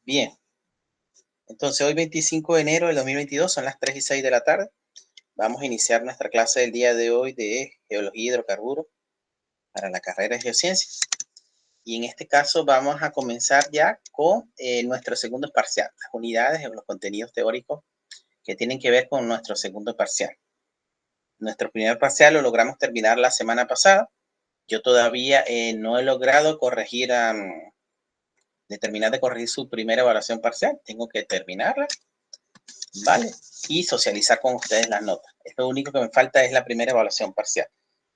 Bien. Entonces, hoy 25 de enero del 2022, son las 3:06 de la tarde. Vamos a iniciar nuestra clase del día de hoy de Geología y Hidrocarburos para la carrera de Geociencias. Y en este caso vamos a comenzar ya con nuestro segundo parcial, las unidades o los contenidos teóricos que tienen que ver con nuestro segundo parcial. Nuestro primer parcial lo logramos terminar la semana pasada. Yo todavía no he logrado corregir, terminar de corregir su primera evaluación parcial. Tengo que terminarla, ¿vale? Y socializar con ustedes las notas. Lo único que me falta es la primera evaluación parcial.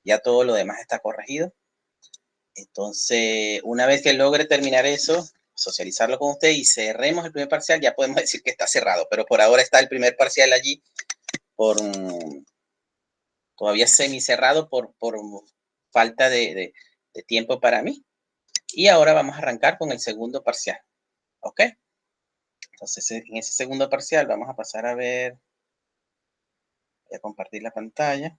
Ya todo lo demás está corregido. Entonces, una vez que logre terminar eso, socializarlo con ustedes y cerremos el primer parcial, ya podemos decir que está cerrado. Pero por ahora está el primer parcial allí todavía semicerrado por falta de tiempo para mí. Y ahora vamos a arrancar con el segundo parcial. ¿Ok? Entonces, en ese segundo parcial vamos a pasar a ver. Voy a compartir la pantalla.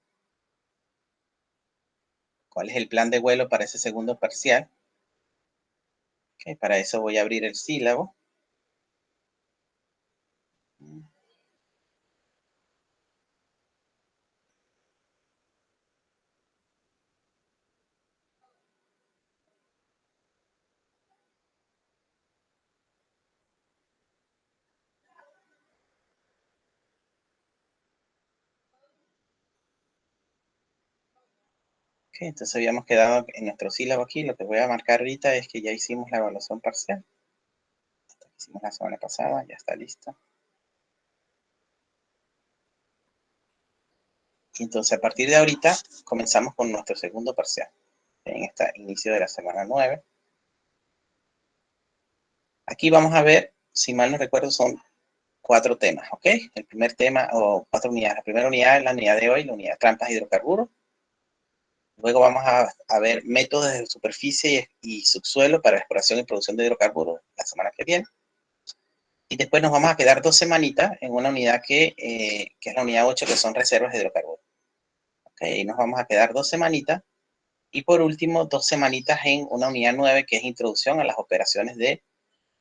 ¿Cuál es el plan de vuelo para ese segundo parcial? Okay, para eso voy a abrir el sílabo. Okay, entonces habíamos quedado en nuestro sílabo aquí. Lo que voy a marcar ahorita es que ya hicimos la evaluación parcial. Esta que hicimos la semana pasada, ya está lista. Y entonces, a partir de ahorita, comenzamos con nuestro segundo parcial. En este inicio de la semana 9. Aquí vamos a ver, si mal no recuerdo, son 4 temas, ¿ok? El primer tema, o 4 unidades. La primera unidad es la unidad de hoy, la unidad de trampas de hidrocarburos. Luego vamos a ver métodos de superficie y subsuelo para exploración y producción de hidrocarburos la semana que viene. Y después nos vamos a quedar 2 semanitas en una unidad que es la unidad 8, que son reservas de hidrocarburos. Okay, nos vamos a quedar 2 semanitas. Y por último, 2 semanitas en una unidad 9, que es introducción a las operaciones de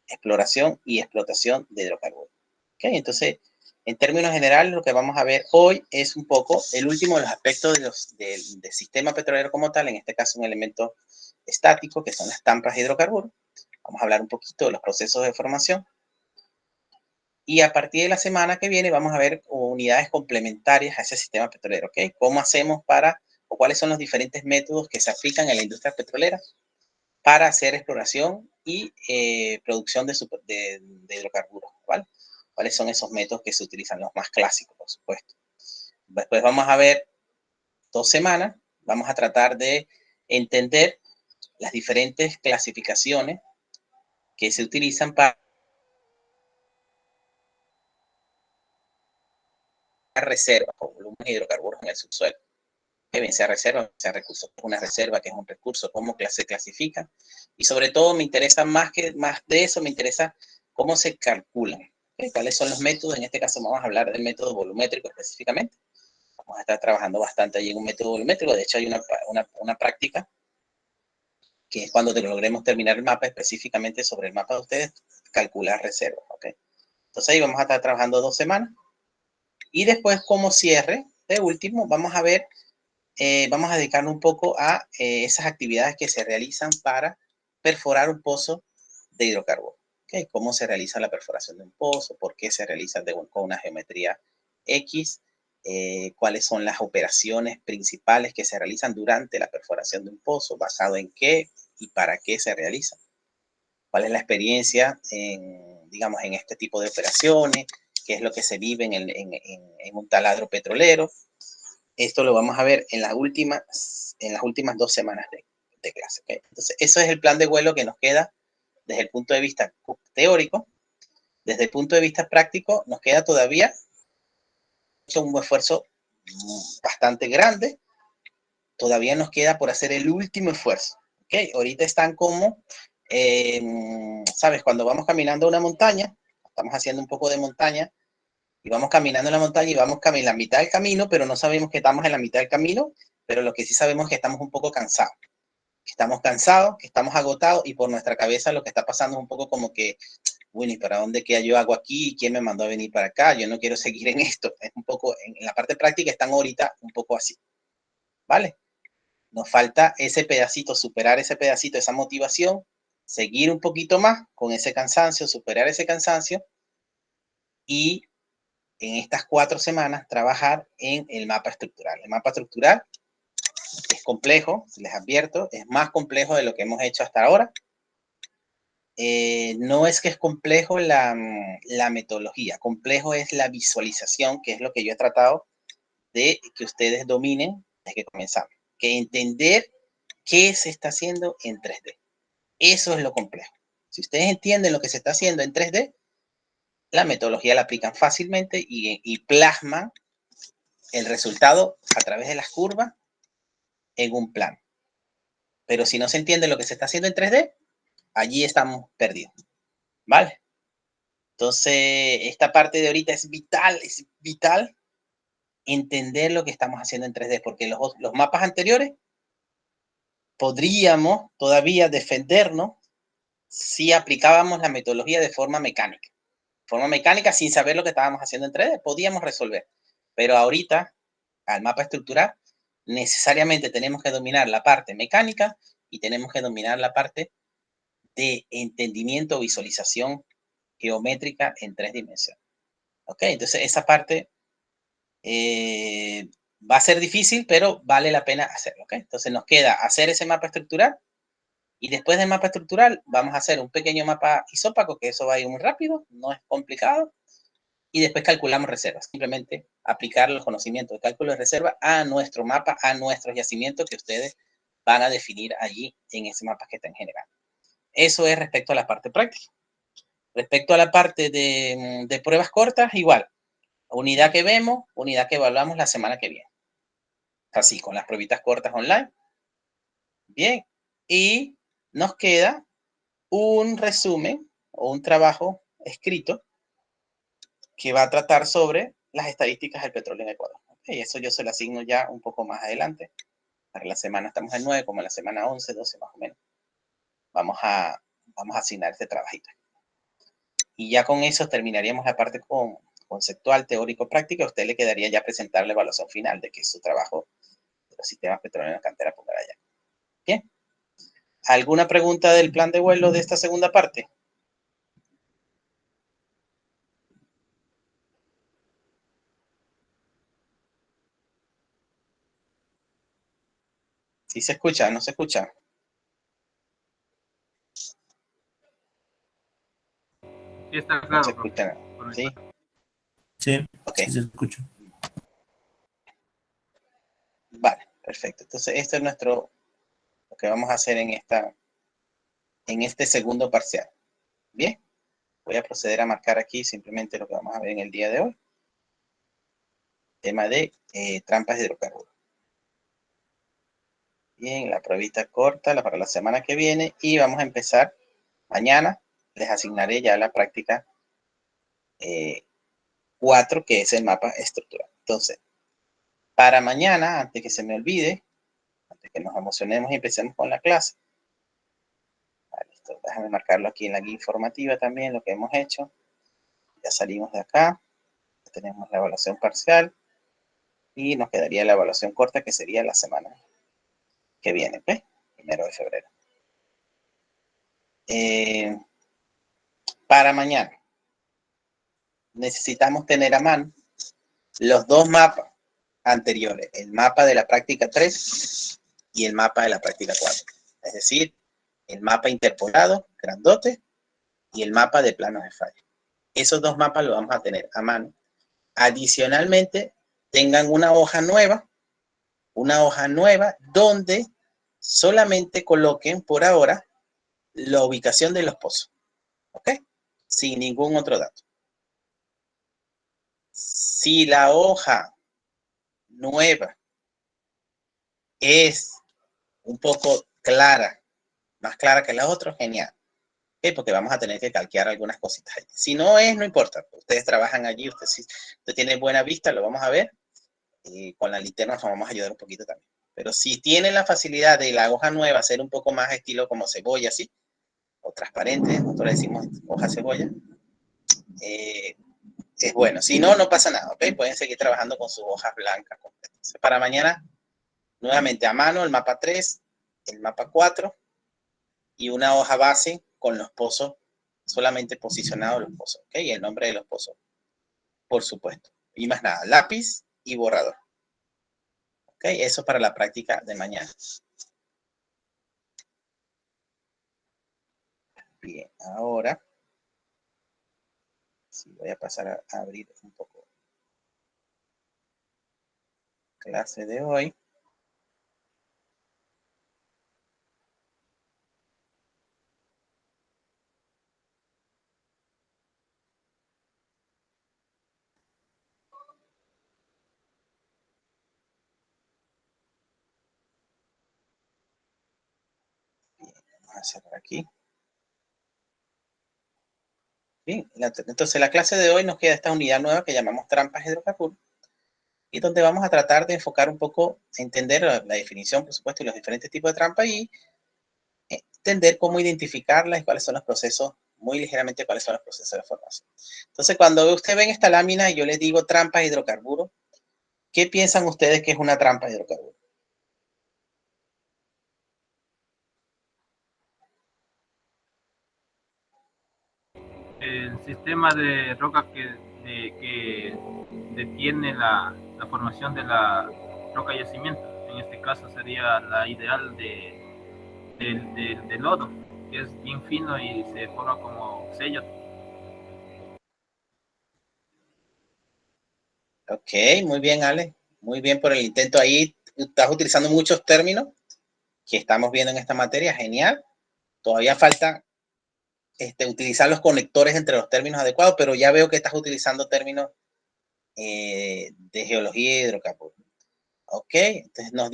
exploración y explotación de hidrocarburos. Okay, entonces, en términos generales, lo que vamos a ver hoy es un poco el último de los aspectos del sistema petrolero como tal, en este caso un elemento estático, que son las trampas de hidrocarburos. Vamos a hablar un poquito de los procesos de formación. Y a partir de la semana que viene vamos a ver unidades complementarias a ese sistema petrolero, ¿ok? ¿Cómo hacemos o cuáles son los diferentes métodos que se aplican en la industria petrolera para hacer exploración y producción de hidrocarburos, ¿vale? ¿Cuáles son esos métodos que se utilizan? Los más clásicos, por supuesto. Después vamos a ver 2 semanas, vamos a tratar de entender las diferentes clasificaciones que se utilizan para reservas o volúmenes de hidrocarburos en el subsuelo. Que bien sea reserva, sea recurso. Una reserva, que es un recurso, cómo se clasifica. Y sobre todo me interesa más de eso, me interesa cómo se calculan. ¿Okay? ¿Cuáles son los métodos? En este caso vamos a hablar del método volumétrico específicamente. Vamos a estar trabajando bastante allí en un método volumétrico. De hecho, hay una práctica que es cuando logremos terminar el mapa, específicamente sobre el mapa de ustedes, calcular reservas. ¿Okay? Entonces ahí vamos a estar trabajando 2 semanas. Y después, como cierre, de último, vamos a ver, vamos a dedicarnos un poco a esas actividades que se realizan para perforar un pozo de hidrocarburos. ¿Okay? ¿Cómo se realiza la perforación de un pozo? ¿Por qué se realiza con una geometría X? ¿Cuáles son las operaciones principales que se realizan durante la perforación de un pozo? ¿Basado en qué y para qué se realiza? ¿Cuál es la experiencia digamos, en este tipo de operaciones? ¿Qué es lo que se vive en un taladro petrolero? Esto lo vamos a ver en las últimas 2 semanas de clase. ¿Okay? Entonces, eso es el plan de vuelo que nos queda desde el punto de vista teórico. Desde el punto de vista práctico, nos queda todavía un esfuerzo bastante grande. Todavía nos queda por hacer el último esfuerzo. ¿Okay? Ahorita están como, ¿sabes? Cuando vamos caminando una montaña, estamos haciendo un poco de montaña, y vamos caminando en la montaña y vamos en la mitad del camino, pero no sabemos que estamos en la mitad del camino, pero lo que sí sabemos es que estamos un poco cansados. estamos cansados, que estamos agotados y por nuestra cabeza lo que está pasando es un poco como que, bueno, ¿y para dónde queda yo hago aquí? ¿Quién me mandó a venir para acá? Yo no quiero seguir en esto. Es un poco, en la parte práctica están ahorita un poco así, ¿vale? Nos falta ese pedacito, superar ese pedacito, esa motivación, seguir un poquito más con ese cansancio, superar ese cansancio y en estas 4 semanas trabajar en el mapa estructural. El mapa estructural es complejo, les advierto, es más complejo de lo que hemos hecho hasta ahora. No es que es complejo la metodología, complejo es la visualización, que es lo que yo he tratado de que ustedes dominen desde que comenzamos. Que entender qué se está haciendo en 3D. Eso es lo complejo. Si ustedes entienden lo que se está haciendo en 3D, la metodología la aplican fácilmente y plasman el resultado a través de las curvas en un plano. Pero si no se entiende lo que se está haciendo en 3D, allí estamos perdidos. ¿Vale? Entonces, esta parte de ahorita es vital entender lo que estamos haciendo en 3D, porque los mapas anteriores podríamos todavía defendernos si aplicábamos la metodología de forma mecánica. Forma mecánica sin saber lo que estábamos haciendo en 3D, podíamos resolver. Pero ahorita, al mapa estructural, necesariamente tenemos que dominar la parte mecánica y tenemos que dominar la parte de entendimiento o visualización geométrica en 3 dimensiones. ¿Ok? Entonces, esa parte va a ser difícil, pero vale la pena hacerlo. ¿Ok? Entonces, nos queda hacer ese mapa estructural y después del mapa estructural vamos a hacer un pequeño mapa isópaco, que eso va a ir muy rápido, no es complicado. Y después calculamos reservas. Simplemente aplicar los conocimientos de cálculo de reserva a nuestro mapa, a nuestros yacimientos que ustedes van a definir allí en ese mapa que están generando. Eso es respecto a la parte práctica. Respecto a la parte de pruebas cortas, igual. Unidad que vemos, unidad que evaluamos la semana que viene. Así, con las pruebitas cortas online. Bien. Y nos queda un resumen o un trabajo escrito que va a tratar sobre las estadísticas del petróleo en Ecuador. Okay, eso yo se lo asigno ya un poco más adelante. Para la semana estamos en 9, como en la semana 11, 12 más o menos. Vamos a asignar este trabajito. Y ya con eso terminaríamos la parte conceptual, teórico, práctica. A usted le quedaría ya presentar la evaluación final de que su trabajo de los sistemas petroleros en la cantera ponga allá. Bien. ¿Alguna pregunta del plan de vuelo de esta segunda parte? ¿Sí se escucha? ¿No se escucha? Sí, está claro. No se escucha. ¿Sí? Sí, Ok. sí se escucha. Vale, perfecto. Entonces, esto es lo que vamos a hacer en este segundo parcial. Bien, voy a proceder a marcar aquí simplemente lo que vamos a ver en el día de hoy. Tema de trampas de hidrocarburos. Bien, la pruebita corta para la semana que viene y vamos a empezar mañana. Les asignaré ya la práctica 4, que es el mapa estructural. Entonces, para mañana, antes que se me olvide, antes que nos emocionemos y empecemos con la clase, listo, déjame marcarlo aquí en la guía informativa también, lo que hemos hecho. Ya salimos de acá, ya tenemos la evaluación parcial y nos quedaría la evaluación corta, que sería la semana que viene, ¿ves? 1 de febrero. Para mañana necesitamos tener a mano los 2 mapas anteriores, el mapa de la práctica 3 y el mapa de la práctica 4. Es decir, el mapa interpolado, grandote, y el mapa de planos de falla. Esos 2 mapas los vamos a tener a mano. Adicionalmente, tengan una hoja nueva donde solamente coloquen por ahora la ubicación de los pozos. ¿Ok? Sin ningún otro dato. Si la hoja nueva es un poco clara, más clara que la otra, genial. ¿Okay? Porque vamos a tener que calquear algunas cositas allí. Si no es, no importa. Ustedes trabajan allí, usted tiene buena vista, lo vamos a ver. Y con la linterna nos vamos a ayudar un poquito también. Pero si tienen la facilidad de la hoja nueva ser un poco más estilo como cebolla, así, o transparente, nosotros le decimos hoja cebolla, es bueno. Si no, no pasa nada, ¿ok? Pueden seguir trabajando con sus hojas blancas. Entonces, para mañana, nuevamente a mano, el mapa 3, el mapa 4 y una hoja base con los pozos, solamente posicionados los pozos, ¿ok? Y el nombre de los pozos, por supuesto. Y más nada, lápiz y borrador. ¿Ok? Eso para la práctica de mañana. Bien, ahora sí, voy a pasar a abrir un poco clase de hoy. Bien, vamos a cerrar aquí. Bien, entonces la clase de hoy nos queda esta unidad nueva que llamamos trampas hidrocarburos y donde vamos a tratar de enfocar un poco, entender la definición, por supuesto, y los diferentes tipos de trampas y entender cómo identificarlas y cuáles son los procesos, muy ligeramente cuáles son los procesos de formación. Entonces, cuando usted ve esta lámina y yo les digo trampa de hidrocarburos, ¿qué piensan ustedes que es una trampa de hidrocarburos? El sistema de roca que detiene la formación de la roca yacimiento. En este caso sería la ideal de lodo, que es bien fino y se forma como sello. Ok, muy bien, Ale. Muy bien por el intento ahí. Estás utilizando muchos términos que estamos viendo en esta materia. Genial. Todavía falta utilizar los conectores entre los términos adecuados, pero ya veo que estás utilizando términos de geología y hidrocarburos. Ok, entonces nos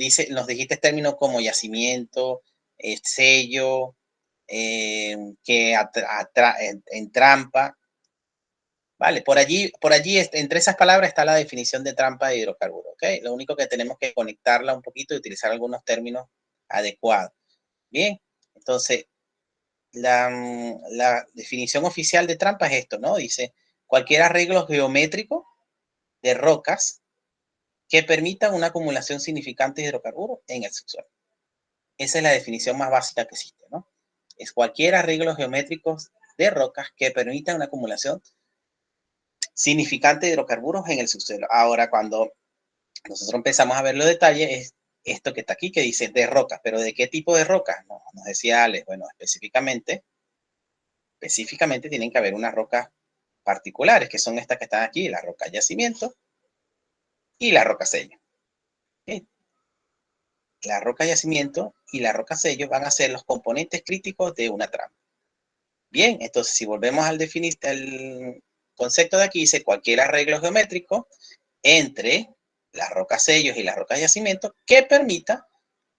dijiste términos como yacimiento, sello, que en trampa. Vale, por allí entre esas palabras está la definición de trampa de hidrocarburo, ¿ok? Lo único que tenemos que conectarla un poquito y utilizar algunos términos adecuados. Bien, entonces, la definición oficial de trampa es esto, ¿no? Dice, cualquier arreglo geométrico de rocas que permitan una acumulación significante de hidrocarburos en el subsuelo. Esa es la definición más básica que existe, ¿no? Es cualquier arreglo geométrico de rocas que permitan una acumulación significante de hidrocarburos en el subsuelo. Ahora, cuando nosotros empezamos a ver los detalles, es esto que está aquí, que dice de rocas, pero ¿de qué tipo de rocas? No, nos decía Alex, bueno, específicamente tienen que haber unas rocas particulares, que son estas que están aquí, la roca yacimiento y la roca sello. ¿Okay? La roca yacimiento y la roca sello van a ser los componentes críticos de una trama. Bien, entonces si volvemos al definir el concepto de aquí, dice cualquier arreglo geométrico entre las rocas sellos y las rocas yacimiento que permita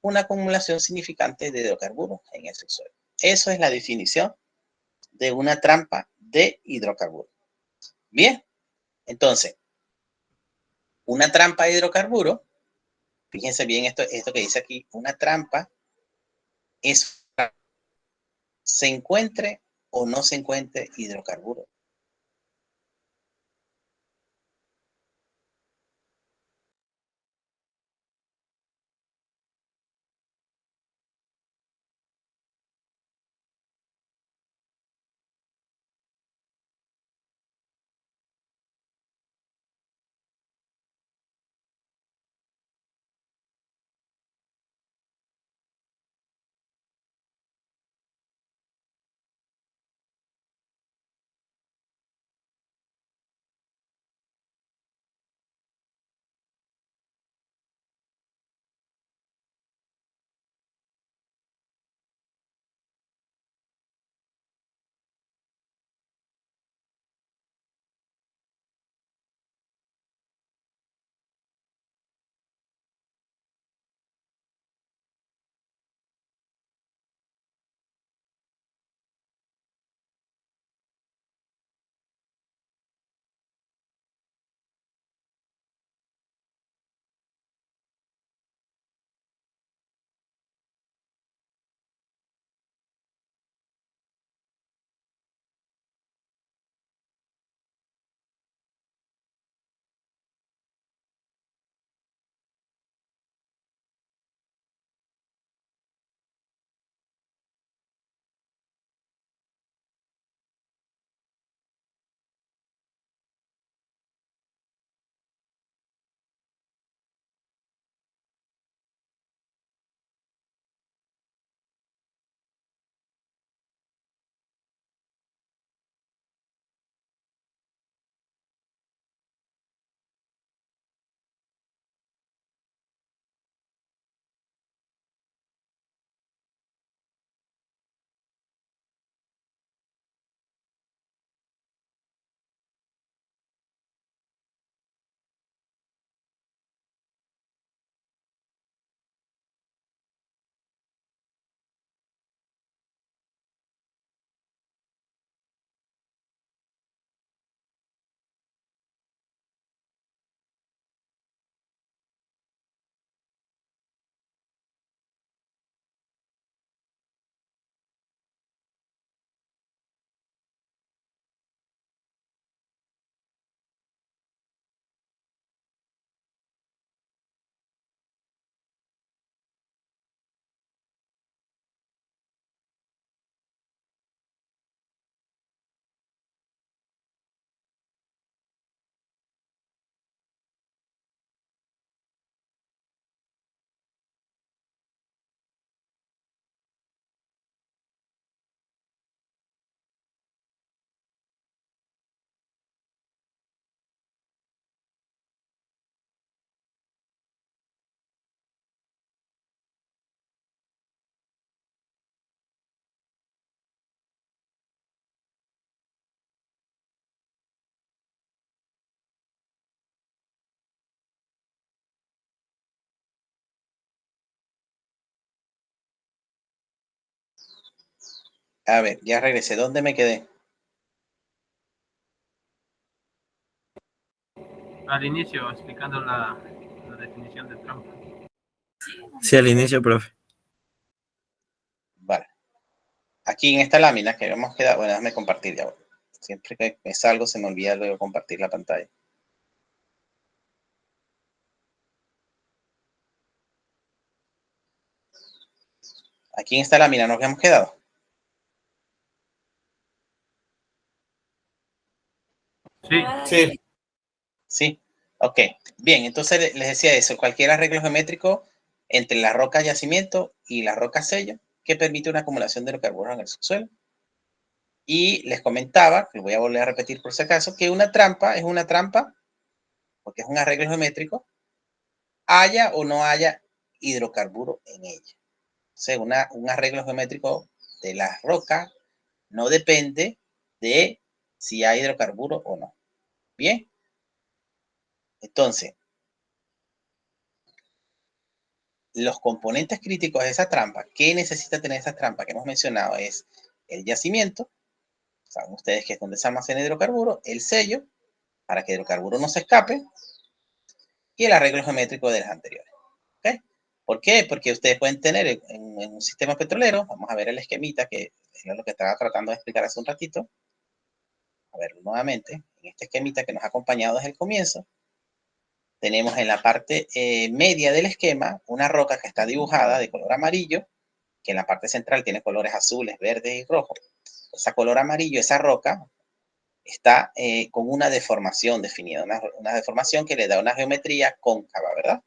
una acumulación significante de hidrocarburos en el subsuelo. Eso es la definición de una trampa de hidrocarburos. Bien, entonces, una trampa de hidrocarburos, fíjense bien esto que dice aquí, una trampa es se encuentre o no se encuentre hidrocarburos. A ver, ya regresé. ¿Dónde me quedé? Al inicio, explicando la definición de trampa. Sí, al inicio, profe. Vale. Aquí en esta lámina que habíamos quedado, bueno, déjame compartir ya. Siempre que me salgo se me olvida luego compartir la pantalla. Aquí en esta lámina nos habíamos quedado. Sí. Sí. Sí. Ok. Bien, entonces les decía eso. Cualquier arreglo geométrico entre la roca yacimiento y la roca sello que permite una acumulación de hidrocarburos en el subsuelo. Y les comentaba, que voy a volver a repetir por si acaso, que una trampa es una trampa porque es un arreglo geométrico, haya o no haya hidrocarburo en ella. O sea, un arreglo geométrico de la roca no depende de si hay hidrocarburo o no. Bien. Entonces, los componentes críticos de esa trampa, ¿qué necesita tener esa trampa que hemos mencionado? Es el yacimiento, saben ustedes que es donde se almacena hidrocarburo, el sello, para que el hidrocarburo no se escape, y el arreglo geométrico de las anteriores. ¿Okay? ¿Por qué? Porque ustedes pueden tener en un sistema petrolero, vamos a ver el esquemita, que es lo que estaba tratando de explicar hace un ratito, a verlo nuevamente, en este esquemita que nos ha acompañado desde el comienzo, tenemos en la parte media del esquema una roca que está dibujada de color amarillo, que en la parte central tiene colores azules, verdes y rojos. Esa color amarillo, esa roca, está con una deformación definida, una deformación que le da una geometría cóncava, ¿verdad?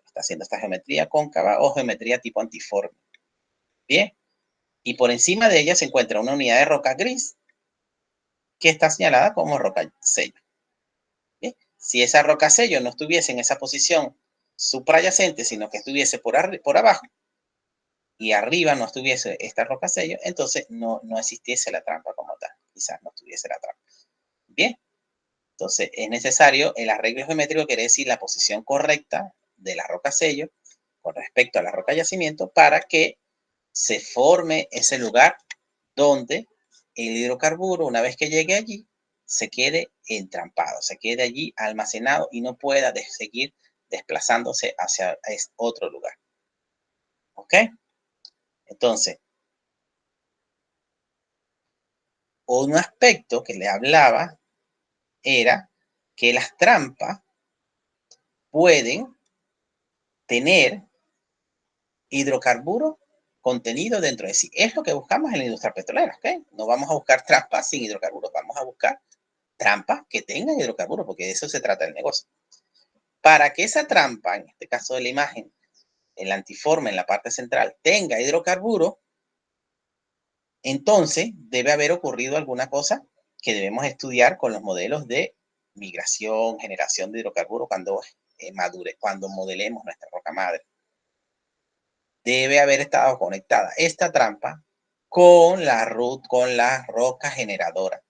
Está haciendo esta geometría cóncava o geometría tipo antiforme. Bien, y por encima de ella se encuentra una unidad de roca gris que está señalada como roca sello. Bien, si esa roca sello no estuviese en esa posición suprayacente, sino que estuviese por abajo, y arriba no estuviese esta roca sello, entonces no existiese la trampa como tal. Quizás no estuviese la trampa. Bien, entonces es necesario el arreglo geométrico, quiere decir la posición correcta de la roca sello con respecto a la roca yacimiento para que se forme ese lugar donde el hidrocarburo, una vez que llegue allí, se quede entrampado, se quede allí almacenado y no pueda seguir desplazándose hacia otro lugar. ¿Ok? Entonces, un aspecto que le hablaba era que las trampas pueden tener hidrocarburo contenido dentro de sí. Es lo que buscamos en la industria petrolera, ¿ok? No vamos a buscar trampas sin hidrocarburos, vamos a buscar trampas que tengan hidrocarburos, porque de eso se trata el negocio. Para que esa trampa, en este caso de la imagen, el antiforme en la parte central, tenga hidrocarburo, entonces debe haber ocurrido alguna cosa que debemos estudiar con los modelos de migración, generación de hidrocarburos cuando madure, cuando modelemos nuestra roca madre. Debe haber estado conectada esta trampa con la roca generadora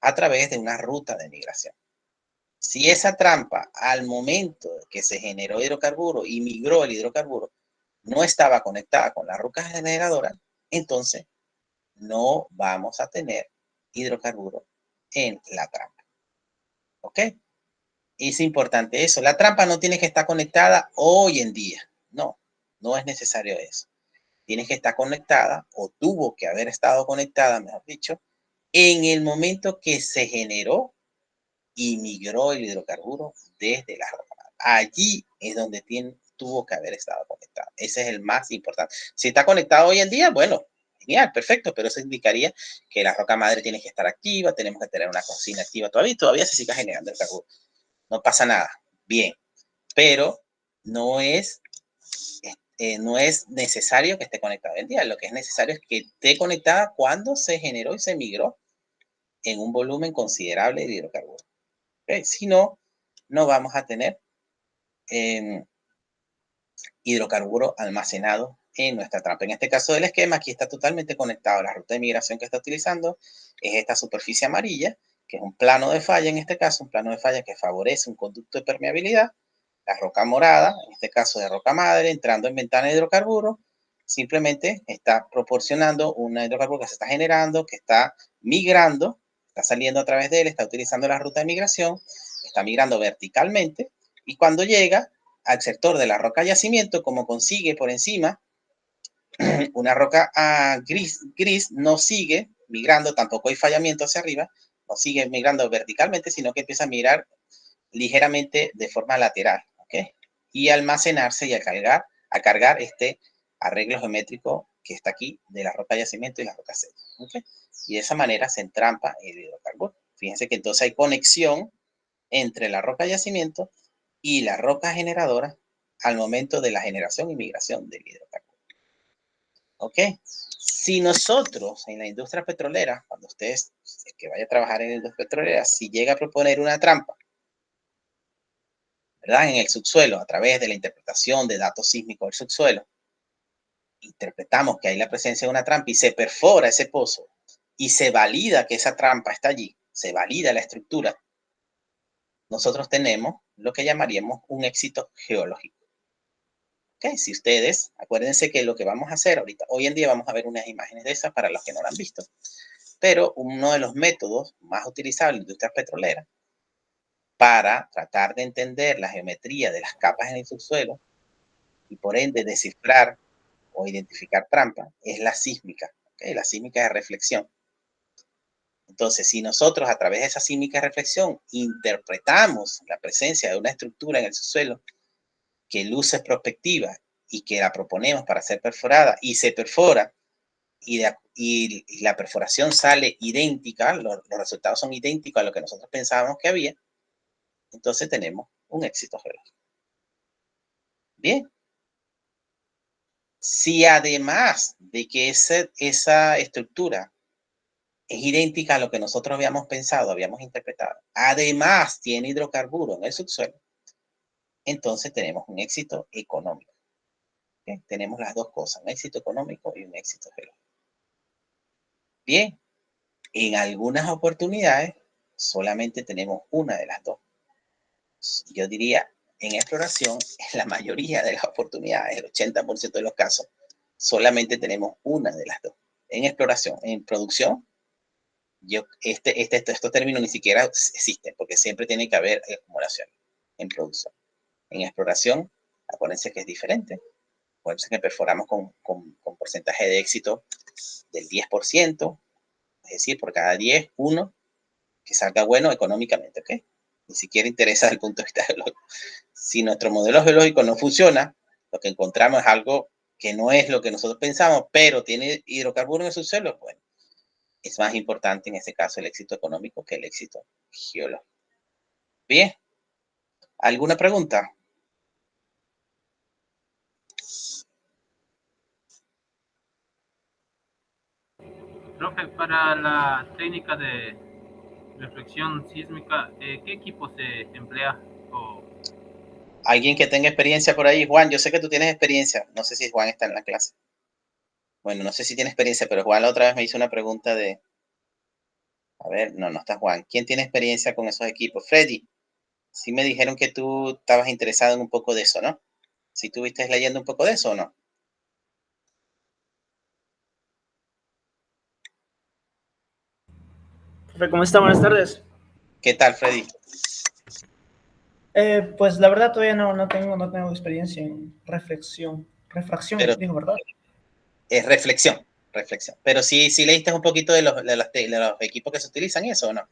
a través de una ruta de migración. Si esa trampa al momento que se generó hidrocarburo y migró el hidrocarburo no estaba conectada con la roca generadora, entonces no vamos a tener hidrocarburo en la trampa. ¿Ok? Es importante eso. La trampa no tiene que estar conectada hoy en día. No, no es necesario eso. Tiene que estar conectada o tuvo que haber estado conectada, mejor dicho, en el momento que se generó y migró el hidrocarburo desde la roca. Allí es donde tuvo que haber estado conectado. Ese es el más importante. Si está conectado hoy en día, bueno, genial, perfecto, pero eso indicaría que la roca madre tiene que estar activa, tenemos que tener una cocina activa todavía se siga generando el carburo. No pasa nada, bien, pero no es necesario que esté conectado hoy en día. Lo que es necesario es que esté conectada cuando se generó y se migró en un volumen considerable de hidrocarburos. ¿Okay? Si no, no vamos a tener hidrocarburo almacenado en nuestra trampa. En este caso del esquema, aquí está totalmente conectado. La ruta de migración que está utilizando es esta superficie amarilla, que es un plano de falla en este caso, un plano de falla que favorece un conducto de permeabilidad. La roca morada, en este caso de roca madre, entrando en ventana de hidrocarburos, Simplemente está proporcionando un hidrocarburo que se está generando, que está migrando, está saliendo a través de él, está utilizando la ruta de migración, está migrando verticalmente, y cuando llega al sector de la roca yacimiento, como consigue por encima una roca gris, no sigue migrando, tampoco hay fallamiento hacia arriba, no sigue migrando verticalmente, sino que empieza a migrar ligeramente de forma lateral, ¿ok? Y almacenarse y a cargar este arreglo geométrico que está aquí de la roca yacimiento y la roca seca, ¿ok? Y de esa manera se entrampa el hidrocarburo. Fíjense que entonces hay conexión entre la roca yacimiento y la roca generadora al momento de la generación y migración del hidrocarburo. ¿Ok? Si nosotros en la industria petrolera, cuando ustedes que vaya a trabajar en la industria petrolera, si llega a proponer una trampa, ¿verdad? En el subsuelo, a través de la interpretación de datos sísmicos del subsuelo, interpretamos que hay la presencia de una trampa y se perfora ese pozo y se valida que esa trampa está allí, se valida la estructura, nosotros tenemos lo que llamaríamos un éxito geológico. ¿Okay? Si ustedes, acuérdense que lo que vamos a hacer ahorita, hoy en día vamos a ver unas imágenes de esas para los que no lo han visto, pero uno de los métodos más utilizados en la industria petrolera para tratar de entender la geometría de las capas en el subsuelo y por ende descifrar o identificar trampa es la sísmica. ¿Okay? La sísmica de reflexión. Entonces, si nosotros a través de esa sísmica de reflexión interpretamos la presencia de una estructura en el subsuelo que luce prospectiva y que la proponemos para ser perforada y se perfora y la perforación sale idéntica, los resultados son idénticos a lo que nosotros pensábamos que había, entonces tenemos un éxito geológico. Bien. Si además de que esa estructura es idéntica a lo que nosotros habíamos pensado, habíamos interpretado, además tiene hidrocarburo en el subsuelo, entonces tenemos un éxito económico. ¿Okay? Tenemos las dos cosas, un éxito económico y un éxito geológico. Bien, en algunas oportunidades solamente tenemos una de las dos. Yo diría, en exploración, en la mayoría de las oportunidades, el 80% de los casos, solamente tenemos una de las dos. En exploración, en producción, estos términos ni siquiera existen, porque siempre tiene que haber acumulación en producción. En exploración, acuérdense que es diferente. Acuérdense que perforamos con porcentaje de éxito del 10%, es decir, por cada 10, uno que salga bueno económicamente, ¿ok? Ni siquiera interesa desde el punto de vista geológico. Si nuestro modelo geológico no funciona, lo que encontramos es algo que no es lo que nosotros pensamos, pero tiene hidrocarburos en su suelo, bueno, es más importante en este caso el éxito económico que el éxito geológico. Bien, ¿alguna pregunta? Profe, para la técnica de reflexión sísmica, ¿qué equipo se emplea? O... ¿Alguien que tenga experiencia por ahí? Juan, yo sé que tú tienes experiencia. No sé si Juan está en la clase. Bueno, no sé si tiene experiencia, pero Juan la otra vez me hizo una pregunta de... A ver, no está Juan. ¿Quién tiene experiencia con esos equipos? Freddy, sí me dijeron que tú estabas interesado en un poco de eso, ¿no? ¿Sí estuviste leyendo un poco de eso o no? Profe, ¿cómo está? Buenas tardes. ¿Qué tal, Freddy? Pues la verdad todavía no tengo experiencia en refracción, Pero dijo, ¿verdad? es reflexión. Pero sí leíste un poquito de los equipos que se utilizan y eso o no.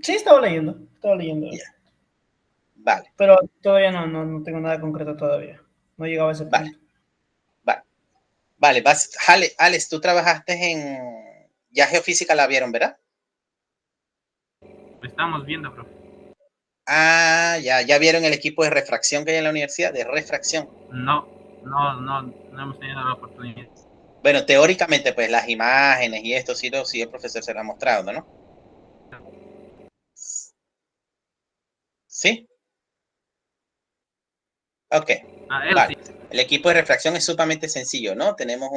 Sí, estaba leyendo. Yeah. Vale. Pero todavía no tengo nada concreto todavía. No he llegado a ese punto. Vale, Alex, tú trabajaste en... Ya geofísica la vieron, ¿verdad? Lo estamos viendo, profe. Ah, ya vieron el equipo de refracción que hay en la universidad, de refracción. No hemos tenido la oportunidad. Bueno, teóricamente, pues las imágenes y esto sí el profesor se lo ha mostrado, ¿no? ¿Sí? Ok. Vale. Sí. El equipo de refracción es sumamente sencillo, ¿no? Tenemos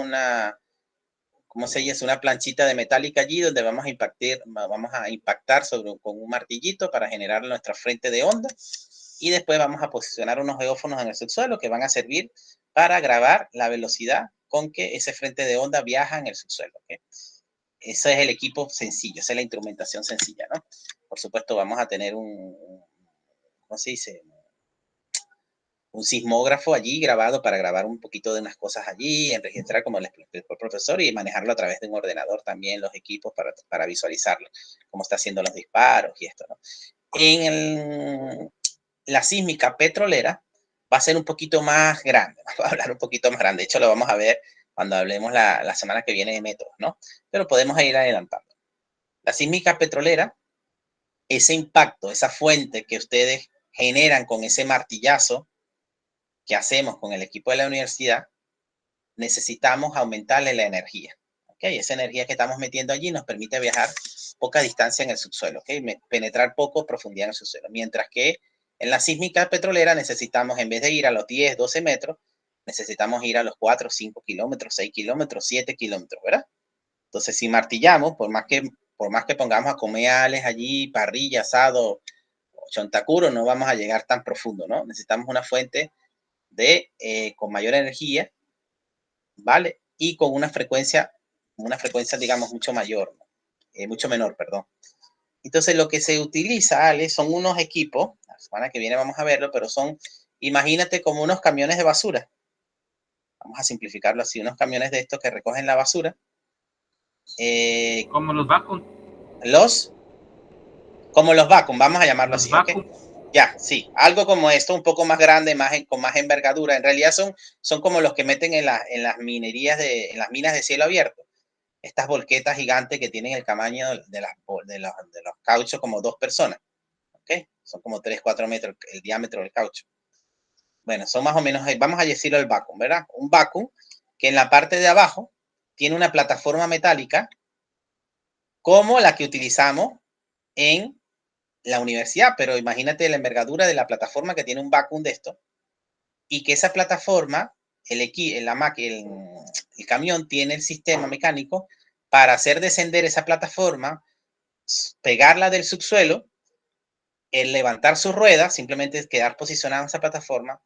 ¿cómo se llama? Una planchita de metálica allí donde vamos a impactar con un martillito para generar nuestra frente de onda y después vamos a posicionar unos geófonos en el subsuelo que van a servir para grabar la velocidad con que ese frente de onda viaja en el subsuelo. ¿Okay? Ese es el equipo sencillo, esa es la instrumentación sencilla, ¿no? Por supuesto, vamos a tener ¿cómo se dice? Un sismógrafo allí grabado para grabar un poquito de unas cosas allí, en registrar como le explicó el profesor y manejarlo a través de un ordenador también, los equipos para visualizarlo, cómo está haciendo los disparos y esto, ¿no? La sísmica petrolera va a ser un poquito más grande, va a hablar un poquito más grande, de hecho lo vamos a ver cuando hablemos la semana que viene de métodos, ¿no? Pero podemos ir adelantando. La sísmica petrolera, ese impacto, esa fuente que ustedes generan con ese martillazo que hacemos con el equipo de la universidad, necesitamos aumentarle la energía. ¿Okay? Esa energía que estamos metiendo allí nos permite viajar poca distancia en el subsuelo, ¿okay? Penetrar poco profundidad en el subsuelo. Mientras que en la sísmica petrolera necesitamos, en vez de ir a los 10, 12 metros, necesitamos ir a los 4, 5 kilómetros, 6 kilómetros, 7 kilómetros, ¿verdad? Entonces, si martillamos, por más que pongamos a comeales allí, parrilla, asado, chontacuro, no vamos a llegar tan profundo, ¿no? Necesitamos una fuente con mayor energía, ¿vale? Y con una frecuencia, digamos, mucho mayor, mucho menor, perdón. Entonces, lo que se utiliza, Ale, son unos equipos, la semana que viene vamos a verlo, pero imagínate como unos camiones de basura. Vamos a simplificarlo así, unos camiones de estos que recogen la basura. Como los vacuum. Como los vacuum, vamos a llamarlo Los así, vacuum. ¿ok? Ya, sí, algo como esto, un poco más grande, con más envergadura. En realidad son como los que meten en las minerías, en las minas de cielo abierto. Estas volquetas gigantes que tienen el tamaño de los cauchos como 2 personas. ¿Ok? Son como 3, 4 metros el diámetro del caucho. Bueno, son más o menos, vamos a decirlo el vacuum, ¿verdad? Un vacuum que en la parte de abajo tiene una plataforma metálica como la que utilizamos en la universidad, pero imagínate la envergadura de la plataforma que tiene un vacuum de esto y que esa plataforma, el camión tiene el sistema mecánico para hacer descender esa plataforma, pegarla del subsuelo, el levantar su rueda, simplemente quedar posicionado en esa plataforma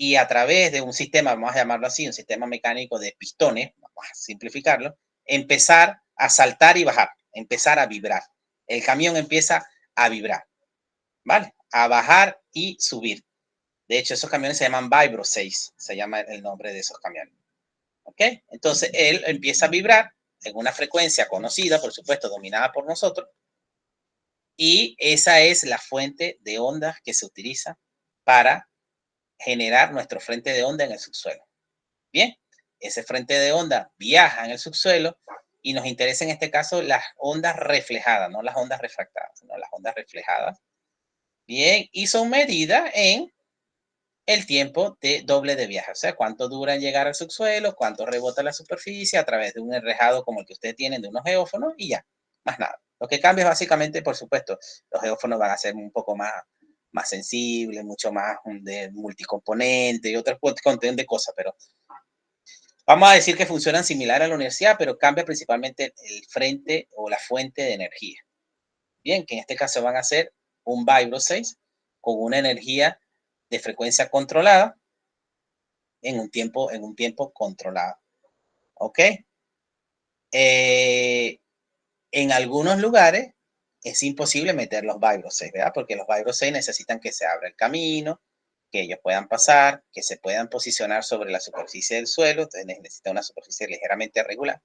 y a través de un sistema, vamos a llamarlo así, un sistema mecánico de pistones, vamos a simplificarlo, empezar a saltar y bajar, empezar a vibrar. El camión empieza a vibrar, ¿vale? A bajar y subir. De hecho, esos camiones se llaman Vibro 6, se llama el nombre de esos camiones. ¿Ok? Entonces, él empieza a vibrar en una frecuencia conocida, por supuesto, dominada por nosotros, y esa es la fuente de ondas que se utiliza para generar nuestro frente de onda en el subsuelo. Bien, ese frente de onda viaja en el subsuelo y nos interesa en este caso las ondas reflejadas, no las ondas refractadas, sino las ondas reflejadas. Bien, y son medidas en el tiempo de doble de viaje, o sea, cuánto dura en llegar al subsuelo, cuánto rebota la superficie a través de un enrejado como el que ustedes tienen de unos geófonos y ya, más nada. Lo que cambia es básicamente, por supuesto, los geófonos van a ser un poco más sensibles, mucho más de multicomponente y otro contenido de cosas, pero vamos a decir que funcionan similar a la universidad, pero cambia principalmente el frente o la fuente de energía. Bien, que en este caso van a ser un Vibro 6 con una energía de frecuencia controlada en un tiempo controlado. ¿Ok? En algunos lugares es imposible meter los Vibro 6, ¿verdad? Porque los Vibro 6 necesitan que se abra el camino, que ellos puedan pasar, que se puedan posicionar sobre la superficie del suelo, entonces necesita una superficie ligeramente irregular.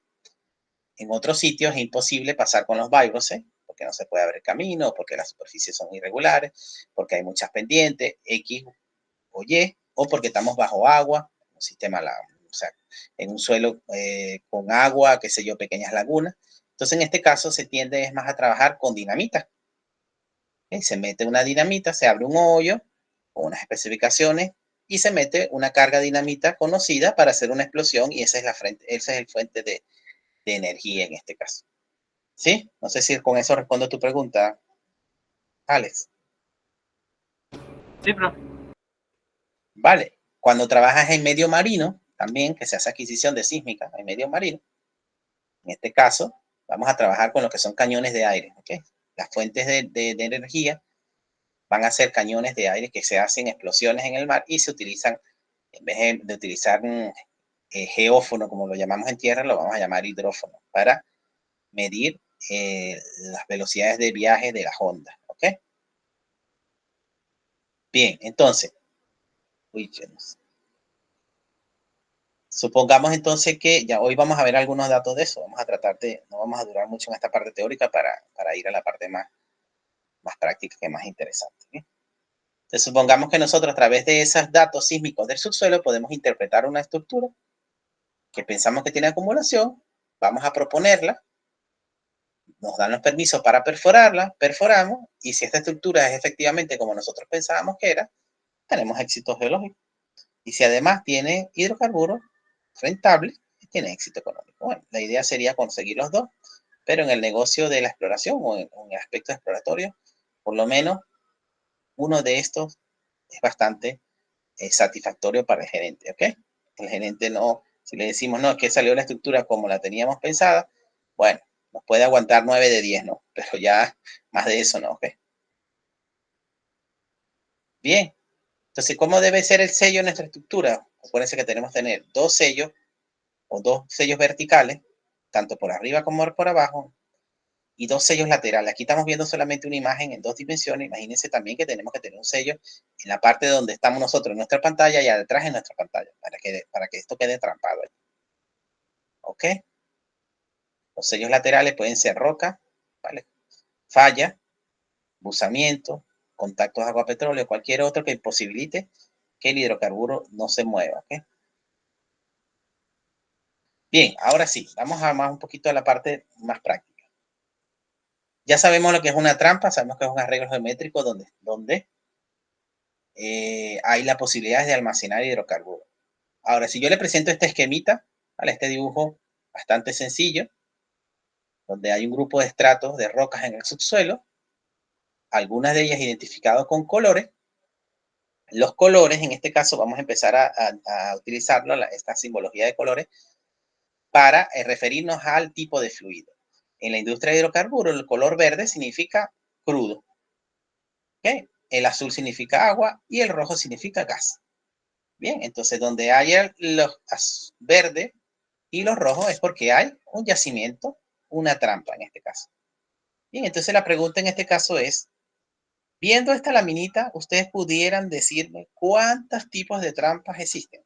En otros sitios es imposible pasar con los Vibro 6, porque no se puede abrir camino, porque las superficies son irregulares, porque hay muchas pendientes, X o Y, o porque estamos bajo agua, un sistema, o sea, en un suelo con agua, qué sé yo, pequeñas lagunas. Entonces, en este caso, se tiende más a trabajar con dinamita. Se mete una dinamita, se abre un hoyo con unas especificaciones y se mete una carga dinamita conocida para hacer una explosión y esa es el fuente de energía en este caso. ¿Sí? No sé si con eso respondo a tu pregunta, Alex. Sí, profe. Vale. Cuando trabajas en medio marino, también que se hace adquisición de sísmica en medio marino, en este caso, vamos a trabajar con lo que son cañones de aire. ¿Okay? Las fuentes de energía van a ser cañones de aire que se hacen explosiones en el mar y se utilizan, en vez de utilizar geófono, como lo llamamos en tierra, lo vamos a llamar hidrófono, para medir las velocidades de viaje de las ondas, ¿ok? Bien, entonces, supongamos entonces que ya hoy vamos a ver algunos datos de eso. Vamos a tratar de, no vamos a durar mucho en esta parte teórica para ir a la parte más práctica que más interesante. ¿Bien? Entonces, supongamos que nosotros a través de esos datos sísmicos del subsuelo podemos interpretar una estructura que pensamos que tiene acumulación, vamos a proponerla, nos dan los permisos para perforarla, perforamos, y si esta estructura es efectivamente como nosotros pensábamos que era, tenemos éxito geológico. Y si además tiene hidrocarburos rentable, tiene éxito económico. Bueno, la idea sería conseguir los dos, pero en el negocio de la exploración o en el aspecto exploratorio, por lo menos uno de estos es bastante satisfactorio para el gerente, ¿ok? El gerente no, si le decimos, no, es que salió la estructura como la teníamos pensada, bueno, nos puede aguantar 9 de 10, ¿no? Pero ya más de eso no, ¿ok? Bien. Entonces, ¿cómo debe ser el sello en nuestra estructura? Acuérdense que tenemos que tener dos sellos o dos sellos verticales, tanto por arriba como por abajo, y dos sellos laterales. Aquí estamos viendo solamente una imagen en 2 dimensiones. Imagínense también que tenemos que tener un sello en la parte donde estamos nosotros en nuestra pantalla y detrás en nuestra pantalla, para que esto quede trampado ahí. ¿Ok? Los sellos laterales pueden ser roca, ¿vale? Falla, buzamiento, contactos agua-petróleo, cualquier otro que imposibilite que el hidrocarburo no se mueva, ¿ok? Bien, ahora sí, vamos a más un poquito a la parte más práctica. Ya sabemos lo que es una trampa, sabemos que es un arreglo geométrico donde hay la posibilidad de almacenar hidrocarburos. Ahora, si yo le presento este esquemita, ¿vale? Este dibujo bastante sencillo, donde hay un grupo de estratos de rocas en el subsuelo, algunas de ellas identificadas con colores. Los colores, en este caso, vamos a empezar a utilizarlo, esta simbología de colores, para referirnos al tipo de fluido. En la industria de hidrocarburos, el color verde significa crudo. ¿Okay? El azul significa agua y el rojo significa gas. Bien, entonces donde haya los verdes y los rojos es porque hay un yacimiento, una trampa en este caso. Bien, entonces la pregunta en este caso es, viendo esta laminita, ustedes pudieran decirme cuántos tipos de trampas existen.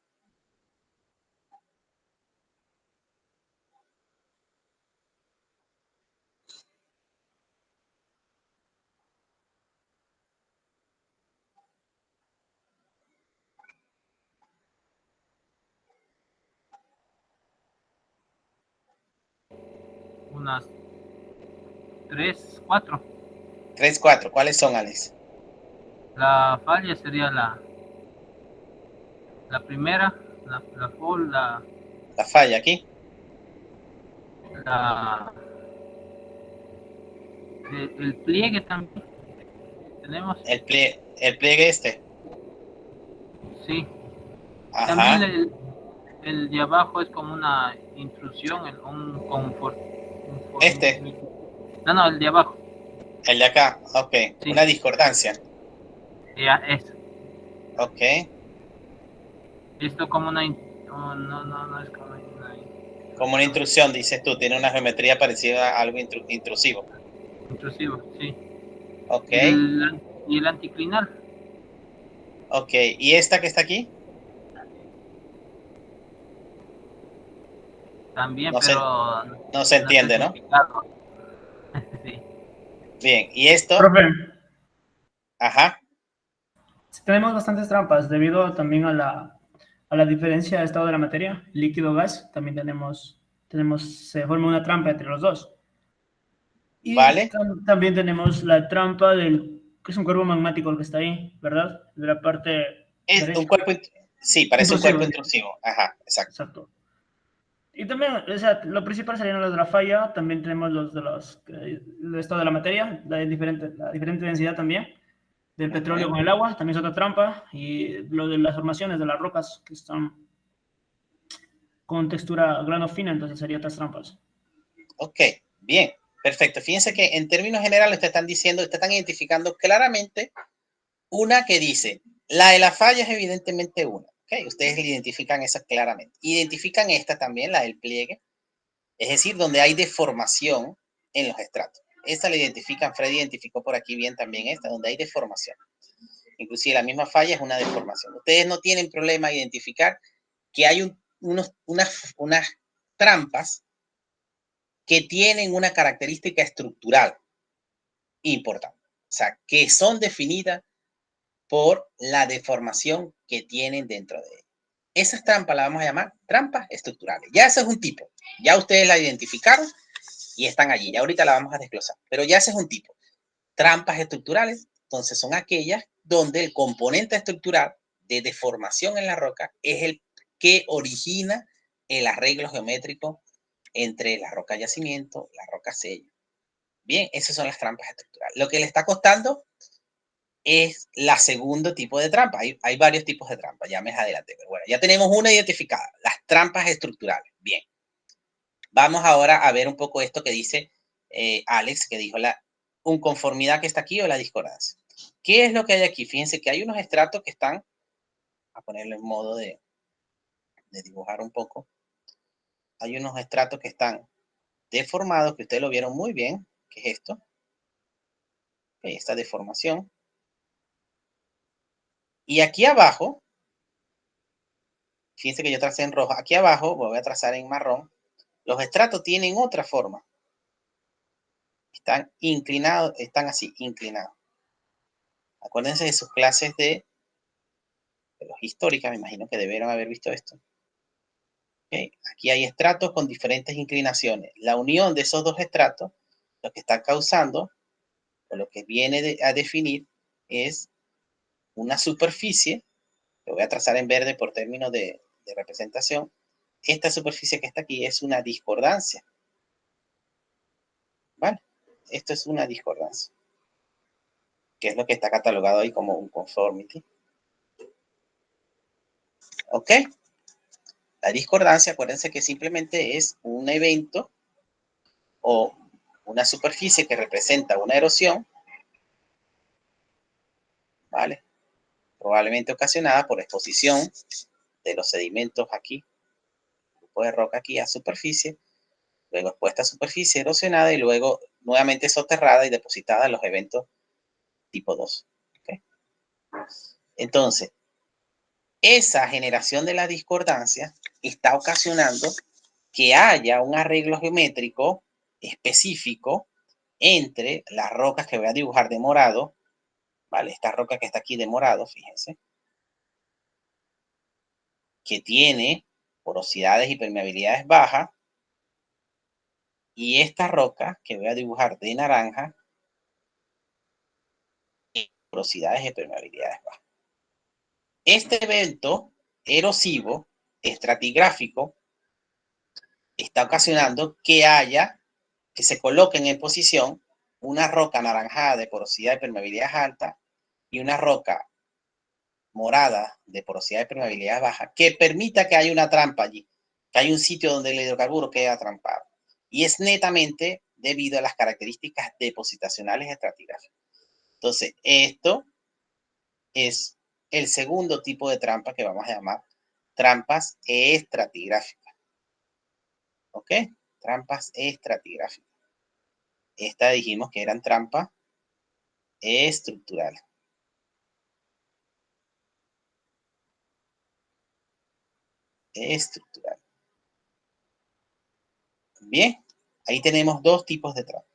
Unas 3, 4. 3, 4. ¿Cuáles son, Alex? La falla sería la primera, la fall, la falla aquí. El pliegue también tenemos. El pliegue este. Sí. Ajá. También el de abajo es como una intrusión, un confort. Este. No, el de abajo. El de acá, ok. Sí. Una discordancia. Ya, eso. Ok. Esto como una... No es como una... Como una intrusión, dices tú. Tiene una geometría parecida a algo intrusivo. Intrusivo, sí. Ok. Y el anticlinal. Ok. ¿Y esta que está aquí? También, no pero... no se entiende, ¿no? Sí. Bien. ¿Y esto? Profe. Ajá. Tenemos bastantes trampas debido también a la diferencia de estado de la materia, líquido-gas. También se forma una trampa entre los dos. Y vale. También tenemos la trampa que es un cuerpo magmático el que está ahí, ¿verdad? De la parte es derecha. Un cuerpo, sí, parece intrusivo. Un cuerpo intrusivo. Ajá, exacto. Y también, o sea, lo principal serían los de la falla, también tenemos el estado de la materia, la diferente densidad también, del petróleo con el agua, también es otra trampa, y lo de las formaciones de las rocas, que están con textura grano fina, entonces serían otras trampas. Ok, bien, perfecto. Fíjense que en términos generales te están identificando claramente una que dice, la de la falla es evidentemente una. ¿Okay? Ustedes identifican esa claramente. Identifican esta también, la del pliegue, es decir, donde hay deformación en los estratos. Esta la identifican, Fred identificó por aquí bien también esta, donde hay deformación. Inclusive la misma falla es una deformación. Ustedes no tienen problema identificar que hay unas trampas que tienen una característica estructural importante. O sea, que son definidas por la deformación que tienen dentro de ellas. Esas trampas las vamos a llamar trampas estructurales. Ya ese es un tipo. Ya ustedes la identificaron y están allí. Ya ahorita la vamos a desglosar. Pero ya ese es un tipo. Trampas estructurales, entonces son aquellas donde el componente estructural de deformación en la roca es el que origina el arreglo geométrico entre la roca yacimiento, la roca sello. Bien, esas son las trampas estructurales. Lo que le está costando es la segundo tipo de trampa. Hay varios tipos de trampas, ya me adelanté, pero bueno, ya tenemos una identificada, las trampas estructurales. Bien, vamos ahora a ver un poco esto que dice Alex, que dijo la inconformidad que está aquí o la discordancia. ¿Qué es lo que hay aquí? Fíjense que hay unos estratos que están, a ponerlo en modo de dibujar un poco, hay unos estratos que están deformados, que ustedes lo vieron muy bien, que es esto, esta deformación. Y aquí abajo, fíjense que yo tracé en rojo, aquí abajo voy a trazar en marrón, los estratos tienen otra forma. Están inclinados, están así, inclinados. Acuérdense de sus clases de los históricas, me imagino que debieron haber visto esto. Okay. Aquí hay estratos con diferentes inclinaciones. La unión de esos dos estratos, lo que está causando, o lo que viene a definir, es una superficie, lo voy a trazar en verde por términos de representación. Esta superficie que está aquí es una discordancia. ¿Vale? Esto es una discordancia, que es lo que está catalogado ahí como un conformity. ¿Ok? La discordancia, acuérdense que simplemente es un evento o una superficie que representa una erosión, ¿vale? Probablemente ocasionada por exposición de los sedimentos aquí, grupo de roca aquí a superficie, luego expuesta a superficie erosionada y luego nuevamente soterrada y depositada en los eventos tipo 2. ¿Okay? Entonces, esa generación de la discordancia está ocasionando que haya un arreglo geométrico específico entre las rocas que voy a dibujar de morado, ¿vale? Esta roca que está aquí de morado, fíjense, que tiene porosidades y permeabilidades bajas, y esta roca que voy a dibujar de naranja, porosidades y permeabilidades bajas. Este evento erosivo, estratigráfico, está ocasionando que se coloquen en posición una roca anaranjada de porosidad y permeabilidad alta y una roca morada de porosidad y permeabilidad baja, que permita que haya una trampa allí, que hay un sitio donde el hidrocarburo queda atrampado. Y es netamente debido a las características depositacionales estratigráficas. Entonces, esto es el segundo tipo de trampa que vamos a llamar trampas estratigráficas. ¿Ok? Trampas estratigráficas. Esta dijimos que eran trampas estructurales. Estructural. Bien, ahí tenemos dos tipos de trampas.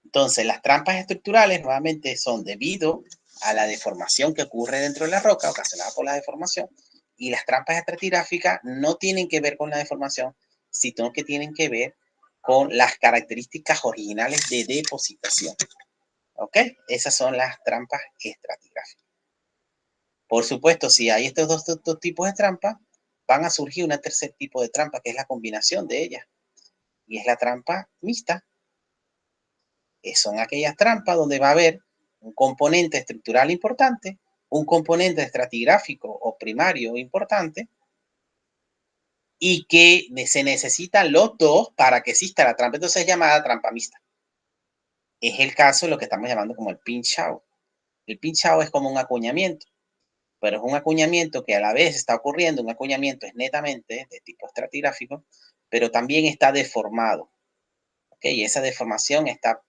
Entonces, las trampas estructurales nuevamente son debido a la deformación que ocurre dentro de la roca, ocasionada por la deformación, y las trampas estratigráficas no tienen que ver con la deformación, sino que tienen que ver con las características originales de depositación. ¿Ok? Esas son las trampas estratigráficas. Por supuesto, si hay estos dos tipos de trampas, van a surgir un tercer tipo de trampa, que es la combinación de ellas, y es la trampa mixta. Son aquellas trampas donde va a haber un componente estructural importante, un componente estratigráfico o primario importante, y que se necesitan los dos para que exista la trampa. Entonces es llamada trampa mixta. Es el caso de lo que estamos llamando como el pinch out. El pinch out es como un acuñamiento. pero es un acuñamiento que a la vez está ocurriendo, un acuñamiento es netamente de tipo estratigráfico, pero también está deformado. ¿Ok? Y esa deformación está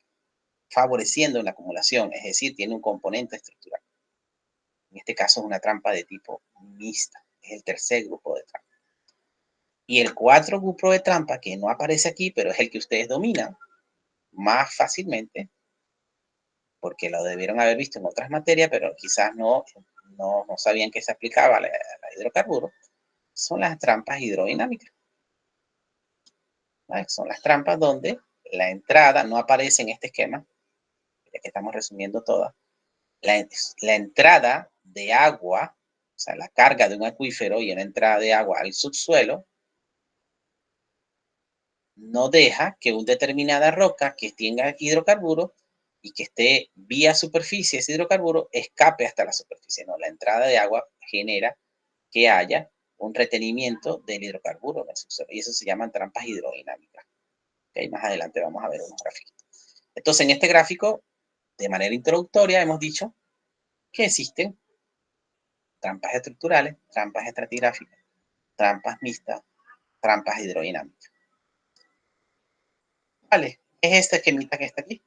favoreciendo la acumulación, es decir, tiene un componente estructural. En este caso es una trampa de tipo mixta, es el tercer grupo de trampa. Y el cuarto grupo de trampa, que no aparece aquí, pero es el que ustedes dominan más fácilmente, porque lo debieron haber visto en otras materias, pero quizás no sabían que se aplicaba a la hidrocarburos, son las trampas hidrodinámicas. ¿Vale? Son las trampas donde la entrada no aparece en este esquema, ya que estamos resumiendo todas. La entrada de agua, o sea, la carga de un acuífero y la entrada de agua al subsuelo, no deja que una determinada roca que tenga hidrocarburo y que esté vía superficie ese hidrocarburo escape hasta la superficie. No, la entrada de agua genera que haya un retenimiento del hidrocarburo en el subsuelo y eso se llaman trampas hidrodinámicas. Okay, más adelante vamos a ver unos gráficos. Entonces, en este gráfico, de manera introductoria, hemos dicho que existen trampas estructurales, trampas estratigráficas, trampas mixtas, trampas hidrodinámicas. Vale, es este esquemita que está aquí.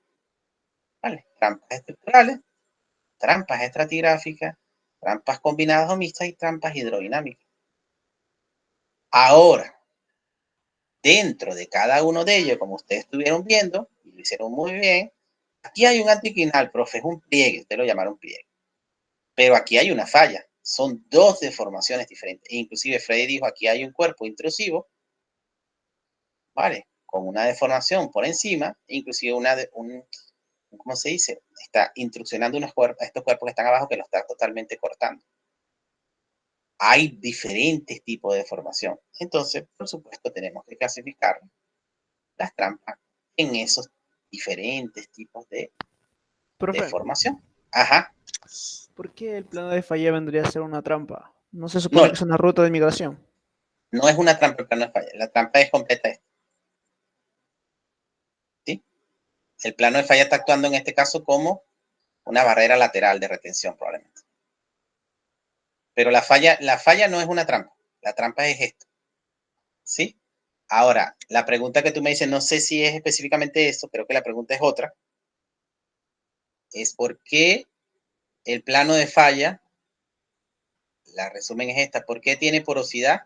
Vale, trampas estructurales, trampas estratigráficas, trampas combinadas o mixtas y trampas hidrodinámicas. Ahora, dentro de cada uno de ellos, como ustedes estuvieron viendo, y lo hicieron muy bien, aquí hay un anticlinal, profe, es un pliegue, ustedes lo llamaron pliegue. Pero aquí hay una falla, son dos deformaciones diferentes. Inclusive Freddy dijo, aquí hay un cuerpo intrusivo, ¿vale? Con una deformación por encima, inclusive ¿cómo se dice? Está intrusionando estos cuerpos que están abajo que lo está totalmente cortando. Hay diferentes tipos de deformación. Entonces, por supuesto, tenemos que clasificar las trampas en esos diferentes tipos de Profe, deformación. Ajá. ¿por qué el plano de falla vendría a ser una trampa? ¿No se supone No, que es una ruta de migración? no es una trampa el plano de falla. La trampa es completa. ¿Sí? El plano de falla está actuando en este caso como una barrera lateral de retención probablemente. Pero la falla no es una trampa. La trampa es esto. ¿Sí? Ahora, la pregunta que tú me dices, no sé si es específicamente eso, creo que la pregunta es otra. Es por qué el plano de falla, la resumen es esta, ¿por qué tiene porosidad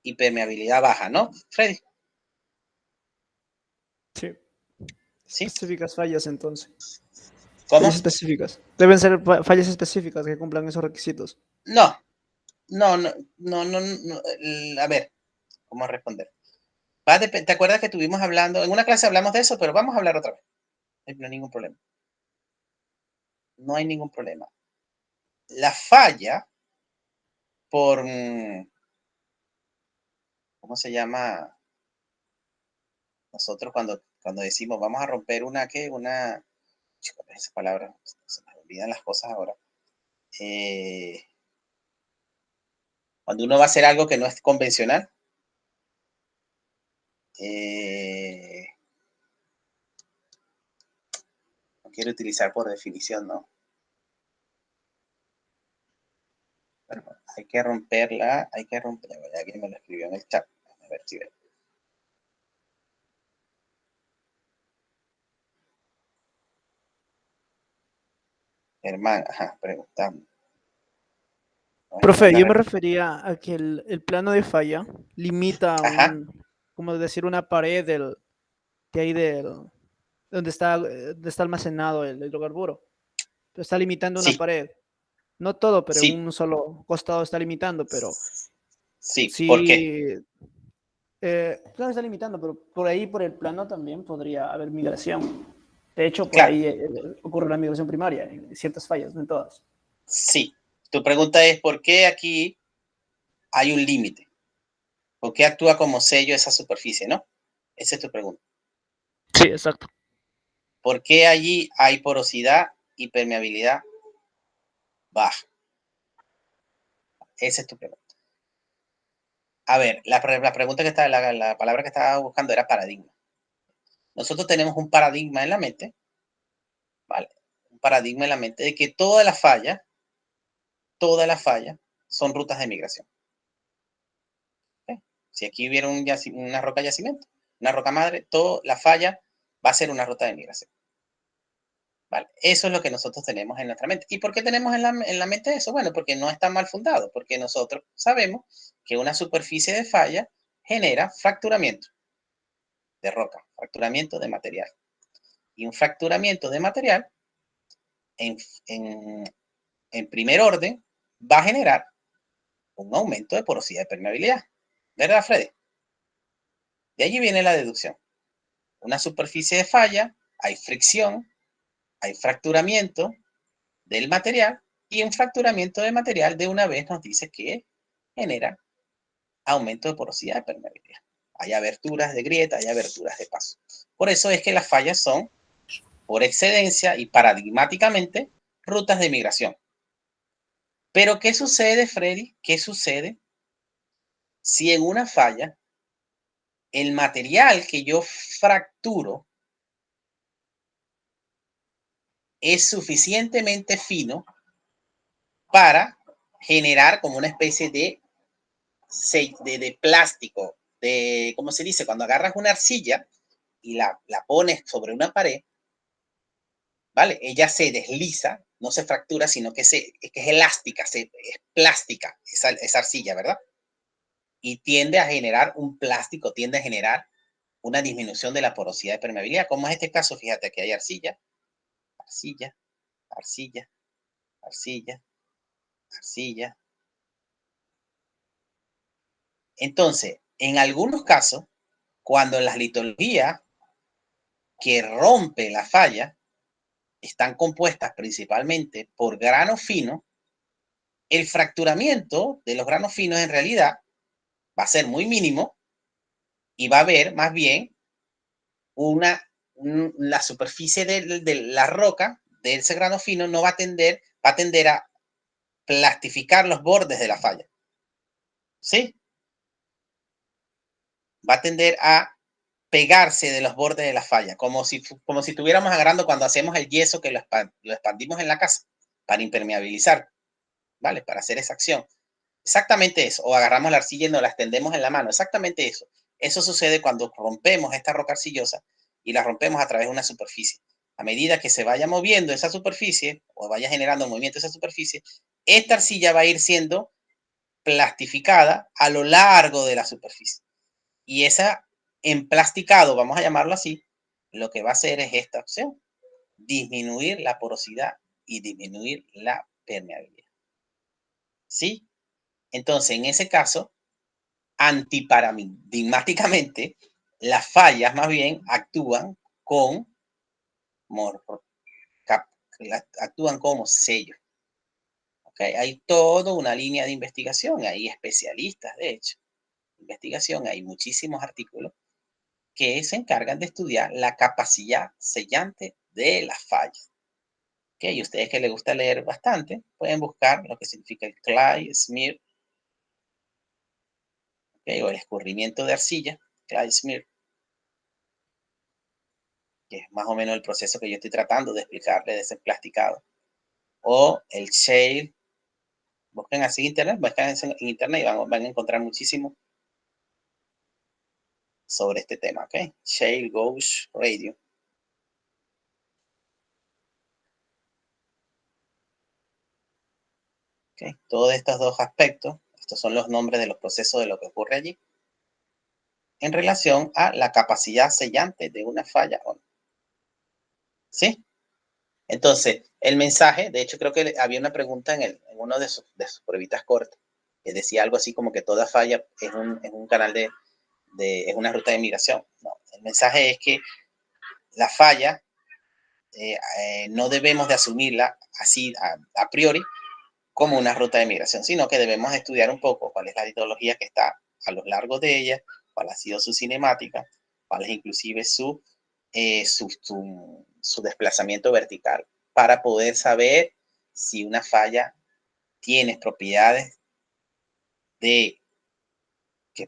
y permeabilidad baja, no, Freddy? Sí. ¿Sí? Específicas fallas, entonces. ¿Cómo? Fallas específicas. Deben ser fallas específicas que cumplan esos requisitos. No. A ver, ¿cómo responder? ¿Te acuerdas que estuvimos hablando? En una clase hablamos de eso, pero vamos a hablar otra vez. No hay ningún problema. No hay ningún problema. La falla por, ¿cómo se llama? Nosotros cuando decimos vamos a romper esa palabra, se me olvidan las cosas ahora. Cuando uno va a hacer algo que no es convencional, no quiero utilizar por definición, ¿no? Bueno, hay que romperla, alguien me lo escribió en el chat, a ver si ve. Germán, ajá, preguntando. Profe, yo me refería a que el plano de falla limita Ajá. como decir, una pared que hay donde está almacenado el hidrocarburo. Está limitando una Sí, pared. No todo, pero en sí, un solo costado está limitando, pero sí. ¿Por qué? sí. Claro, está limitando, pero por ahí, por el plano, también podría haber migración. De hecho, por Claro, ahí ocurre la migración primaria, en ciertas fallas, no en todas. sí. Tu pregunta es, ¿por qué aquí hay un límite? ¿Por qué actúa como sello esa superficie, no? Esa es tu pregunta. Sí, exacto. ¿Por qué allí hay porosidad y permeabilidad baja? Esa es tu pregunta. A ver, la pregunta que estaba, la palabra que estaba buscando era paradigma. Nosotros tenemos un paradigma en la mente, ¿vale? Un paradigma en la mente de que todas las fallas toda la falla son rutas de migración. ¿Okay? Si aquí hubiera una roca yacimiento, una roca madre, toda la falla va a ser una ruta de migración. ¿Vale? Eso es lo que nosotros tenemos en nuestra mente. ¿Y por qué tenemos en la mente eso? Bueno, porque no está mal fundado, porque nosotros sabemos que una superficie de falla genera fracturamiento de roca, fracturamiento de material. Y un fracturamiento de material, en primer orden, va a generar un aumento de porosidad y permeabilidad. ¿Verdad, Freddy? De allí viene la deducción. Una superficie de falla, hay fricción, hay fracturamiento del material, y un fracturamiento de material de una vez nos dice que genera aumento de porosidad y permeabilidad. Hay aberturas de grieta, hay aberturas de paso. Por eso es que las fallas son, por excedencia y paradigmáticamente, rutas de migración. Pero, ¿qué sucede, Freddy? ¿Qué sucede si en una falla el material que yo fracturo es suficientemente fino para generar como una especie de plástico, ¿cómo se dice? Cuando agarras una arcilla y la pones sobre una pared, ¿vale? Ella se desliza, no se fractura, sino que es elástica, es plástica esa arcilla, ¿verdad? Y tiende a generar un plástico, tiende a generar una disminución de la porosidad y permeabilidad. Como es este caso, fíjate que hay arcilla, arcilla, arcilla, arcilla, arcilla. Entonces, en algunos casos, cuando las litologías que rompe la falla están compuestas principalmente por grano fino, el fracturamiento de los granos finos en realidad va a ser muy mínimo y va a haber más bien la superficie de la roca, de ese grano fino, no va a tender a plastificar los bordes de la falla. ¿Sí? Va a tender a pegarse de los bordes de la falla, como si estuviéramos agarrando cuando hacemos el yeso, que lo expandimos en la casa para impermeabilizar, ¿vale? Para hacer esa acción. Exactamente eso. O agarramos la arcilla y nos la extendemos en la mano. Exactamente eso. Eso sucede cuando rompemos esta roca arcillosa y la rompemos a través de una superficie. A medida que se vaya moviendo esa superficie o vaya generando movimiento esa superficie, esta arcilla va a ir siendo plastificada a lo largo de la superficie. Y esa emplasticado, vamos a llamarlo así, lo que va a hacer es esta opción: disminuir la porosidad y disminuir la permeabilidad. ¿Sí? Entonces, en ese caso, antiparadigmáticamente, las fallas más bien actúan como sello. ¿Okay? Hay toda una línea de investigación, hay especialistas, de hecho, investigación, hay muchísimos artículos que se encargan de estudiar la capacidad sellante de las fallas. ¿Okay? Y ustedes que les gusta leer bastante, pueden buscar lo que significa el clay smear, ¿okay? O el escurrimiento de arcilla, clay smear, que es más o menos el proceso que yo estoy tratando de explicarle de ese plasticado. O el shale, busquen así en internet, busquen en internet y van a encontrar muchísimo sobre este tema, ¿ok? Shale gauge radio. ¿Okay? Todos estos dos aspectos, estos son los nombres de los procesos de lo que ocurre allí, en relación a la capacidad sellante de una falla o no. ¿Sí? Entonces, el mensaje, de hecho creo que había una pregunta en uno de sus pruebitas cortas, que decía algo así como que toda falla es un canal es una ruta de migración. No, el mensaje es que la falla no debemos de asumirla así a priori como una ruta de migración, sino que debemos estudiar un poco cuál es la litología que está a lo largo de ella, cuál ha sido su cinemática, cuál es inclusive su desplazamiento vertical, para poder saber si una falla tiene propiedades que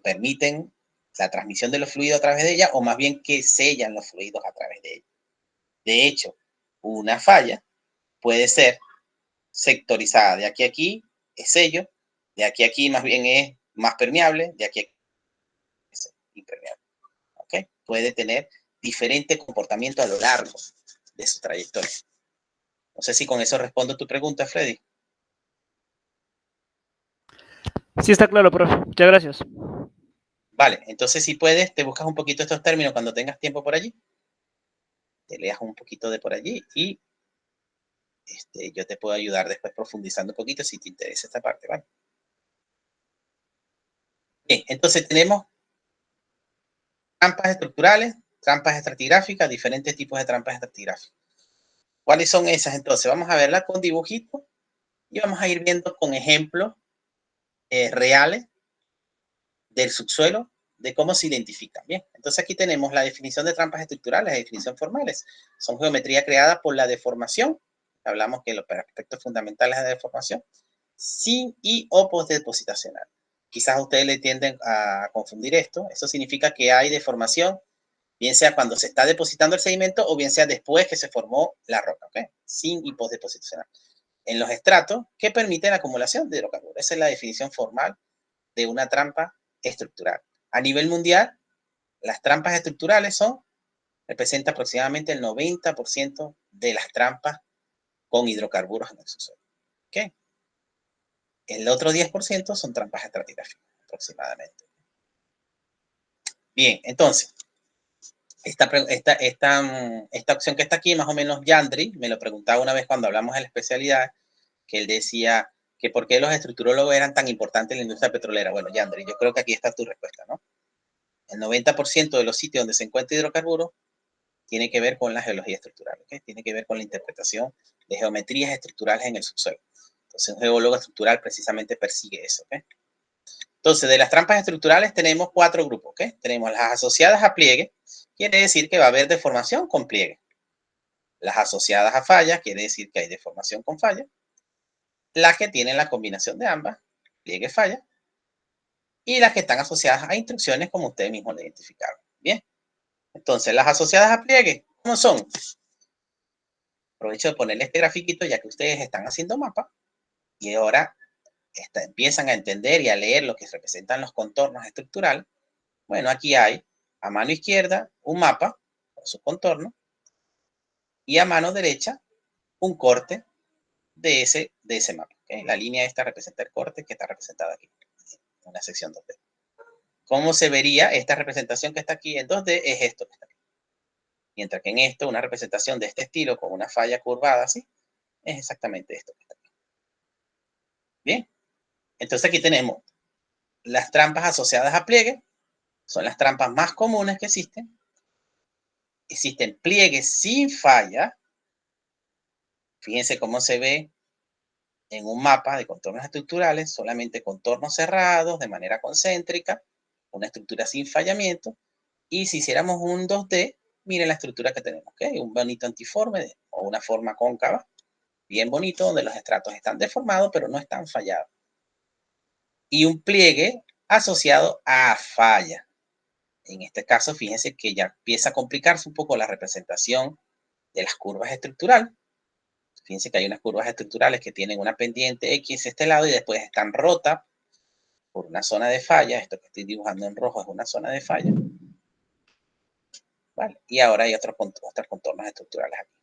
permiten la transmisión de los fluidos a través de ella, o más bien que sellan los fluidos a través de ella. De hecho, una falla puede ser sectorizada de aquí a aquí, es sello, de aquí a aquí más bien es más permeable, de aquí a aquí es impermeable. ¿Ok? Puede tener diferente comportamiento a lo largo de su trayectoria. No sé si con eso respondo a tu pregunta, Freddy. Sí, está claro, profe. Muchas gracias. Vale, entonces si puedes, te buscas un poquito estos términos cuando tengas tiempo por allí. Te leas un poquito de por allí y yo te puedo ayudar después profundizando un poquito si te interesa esta parte, ¿vale? Bien, entonces tenemos trampas estructurales, trampas estratigráficas, diferentes tipos de trampas estratigráficas. ¿Cuáles son esas? Entonces, vamos a verlas con dibujitos y vamos a ir viendo con ejemplos reales del subsuelo de cómo se identifican. Bien, entonces aquí tenemos la definición de trampas estructurales, la definición formales. Son geometría creada por la deformación. Hablamos que los aspectos fundamentales de la deformación, sin y o postdepositacional. Quizás ustedes le tienden a confundir esto. Eso significa que hay deformación, bien sea cuando se está depositando el sedimento o bien sea después que se formó la roca, ¿ok? Sin y postdepositacional. En los estratos que permiten la acumulación de hidrocarburos. Esa es la definición formal de una trampa estructural. A nivel mundial, las trampas estructurales representa aproximadamente el 90% de las trampas con hidrocarburos en el subsuelo. ¿Ok? El otro 10% son trampas estratigráficas, aproximadamente. Bien, entonces, esta opción que está aquí, más o menos Yandri, me lo preguntaba una vez cuando hablamos de la especialidad, que él decía que por qué los estructurólogos eran tan importantes en la industria petrolera. Bueno, Yandri, yo creo que aquí está tu respuesta, ¿no? El 90% de los sitios donde se encuentra hidrocarburos tiene que ver con la geología estructural, ¿okay? Tiene que ver con la interpretación de geometrías estructurales en el subsuelo. Entonces, un geólogo estructural precisamente persigue eso, ¿okay? Entonces, de las trampas estructurales tenemos 4 grupos, ¿okay? Tenemos las asociadas a pliegue, quiere decir que va a haber deformación con pliegue. Las asociadas a falla, quiere decir que hay deformación con falla. Las que tienen la combinación de ambas, pliegue-falla. Y las que están asociadas a intrusiones, como ustedes mismos lo identificaron. Bien. Entonces, las asociadas a pliegue, ¿cómo son? Aprovecho de ponerle este grafiquito ya que ustedes están haciendo mapa y ahora empiezan a entender y a leer lo que representan los contornos estructurales. Bueno, aquí hay a mano izquierda un mapa con su contorno y a mano derecha un corte de ese mapa. ¿Okay? La línea esta representa el corte que está representado aquí en la sección 2D. ¿Cómo se vería esta representación que está aquí en 2D? Es esto que está aquí. Mientras que en esto, una representación de este estilo con una falla curvada así, es exactamente esto que está aquí. Bien, entonces aquí tenemos las trampas asociadas a pliegue, son las trampas más comunes que existen. Existen pliegues sin falla. Fíjense cómo se ve en un mapa de contornos estructurales, solamente contornos cerrados de manera concéntrica, una estructura sin fallamiento. Y si hiciéramos un 2D, miren la estructura que tenemos, ¿okay? Un bonito antiforme o una forma cóncava, bien bonito, donde los estratos están deformados, pero no están fallados. Y un pliegue asociado a falla. En este caso, fíjense que ya empieza a complicarse un poco la representación de las curvas estructurales. Fíjense que hay unas curvas estructurales que tienen una pendiente X este lado y después están rotas por una zona de falla. Esto que estoy dibujando en rojo es una zona de falla. ¿Vale? Y ahora hay otros contornos estructurales aquí.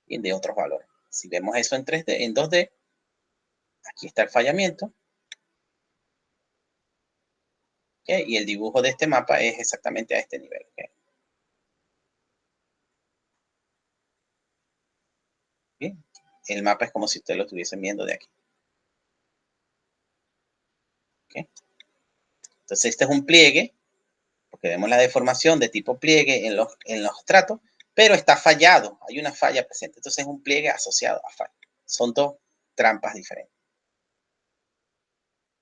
Y de otros valores. Si vemos eso en 3D, en 2D, aquí está el fallamiento. ¿Okay? Y el dibujo de este mapa es exactamente a este nivel. ¿Okay? Bien. El mapa es como si ustedes lo estuviesen viendo de aquí. ¿Okay? Entonces, este es un pliegue, porque vemos la deformación de tipo pliegue en los estratos, pero está fallado. Hay una falla presente. Entonces, es un pliegue asociado a falla. Son dos trampas diferentes.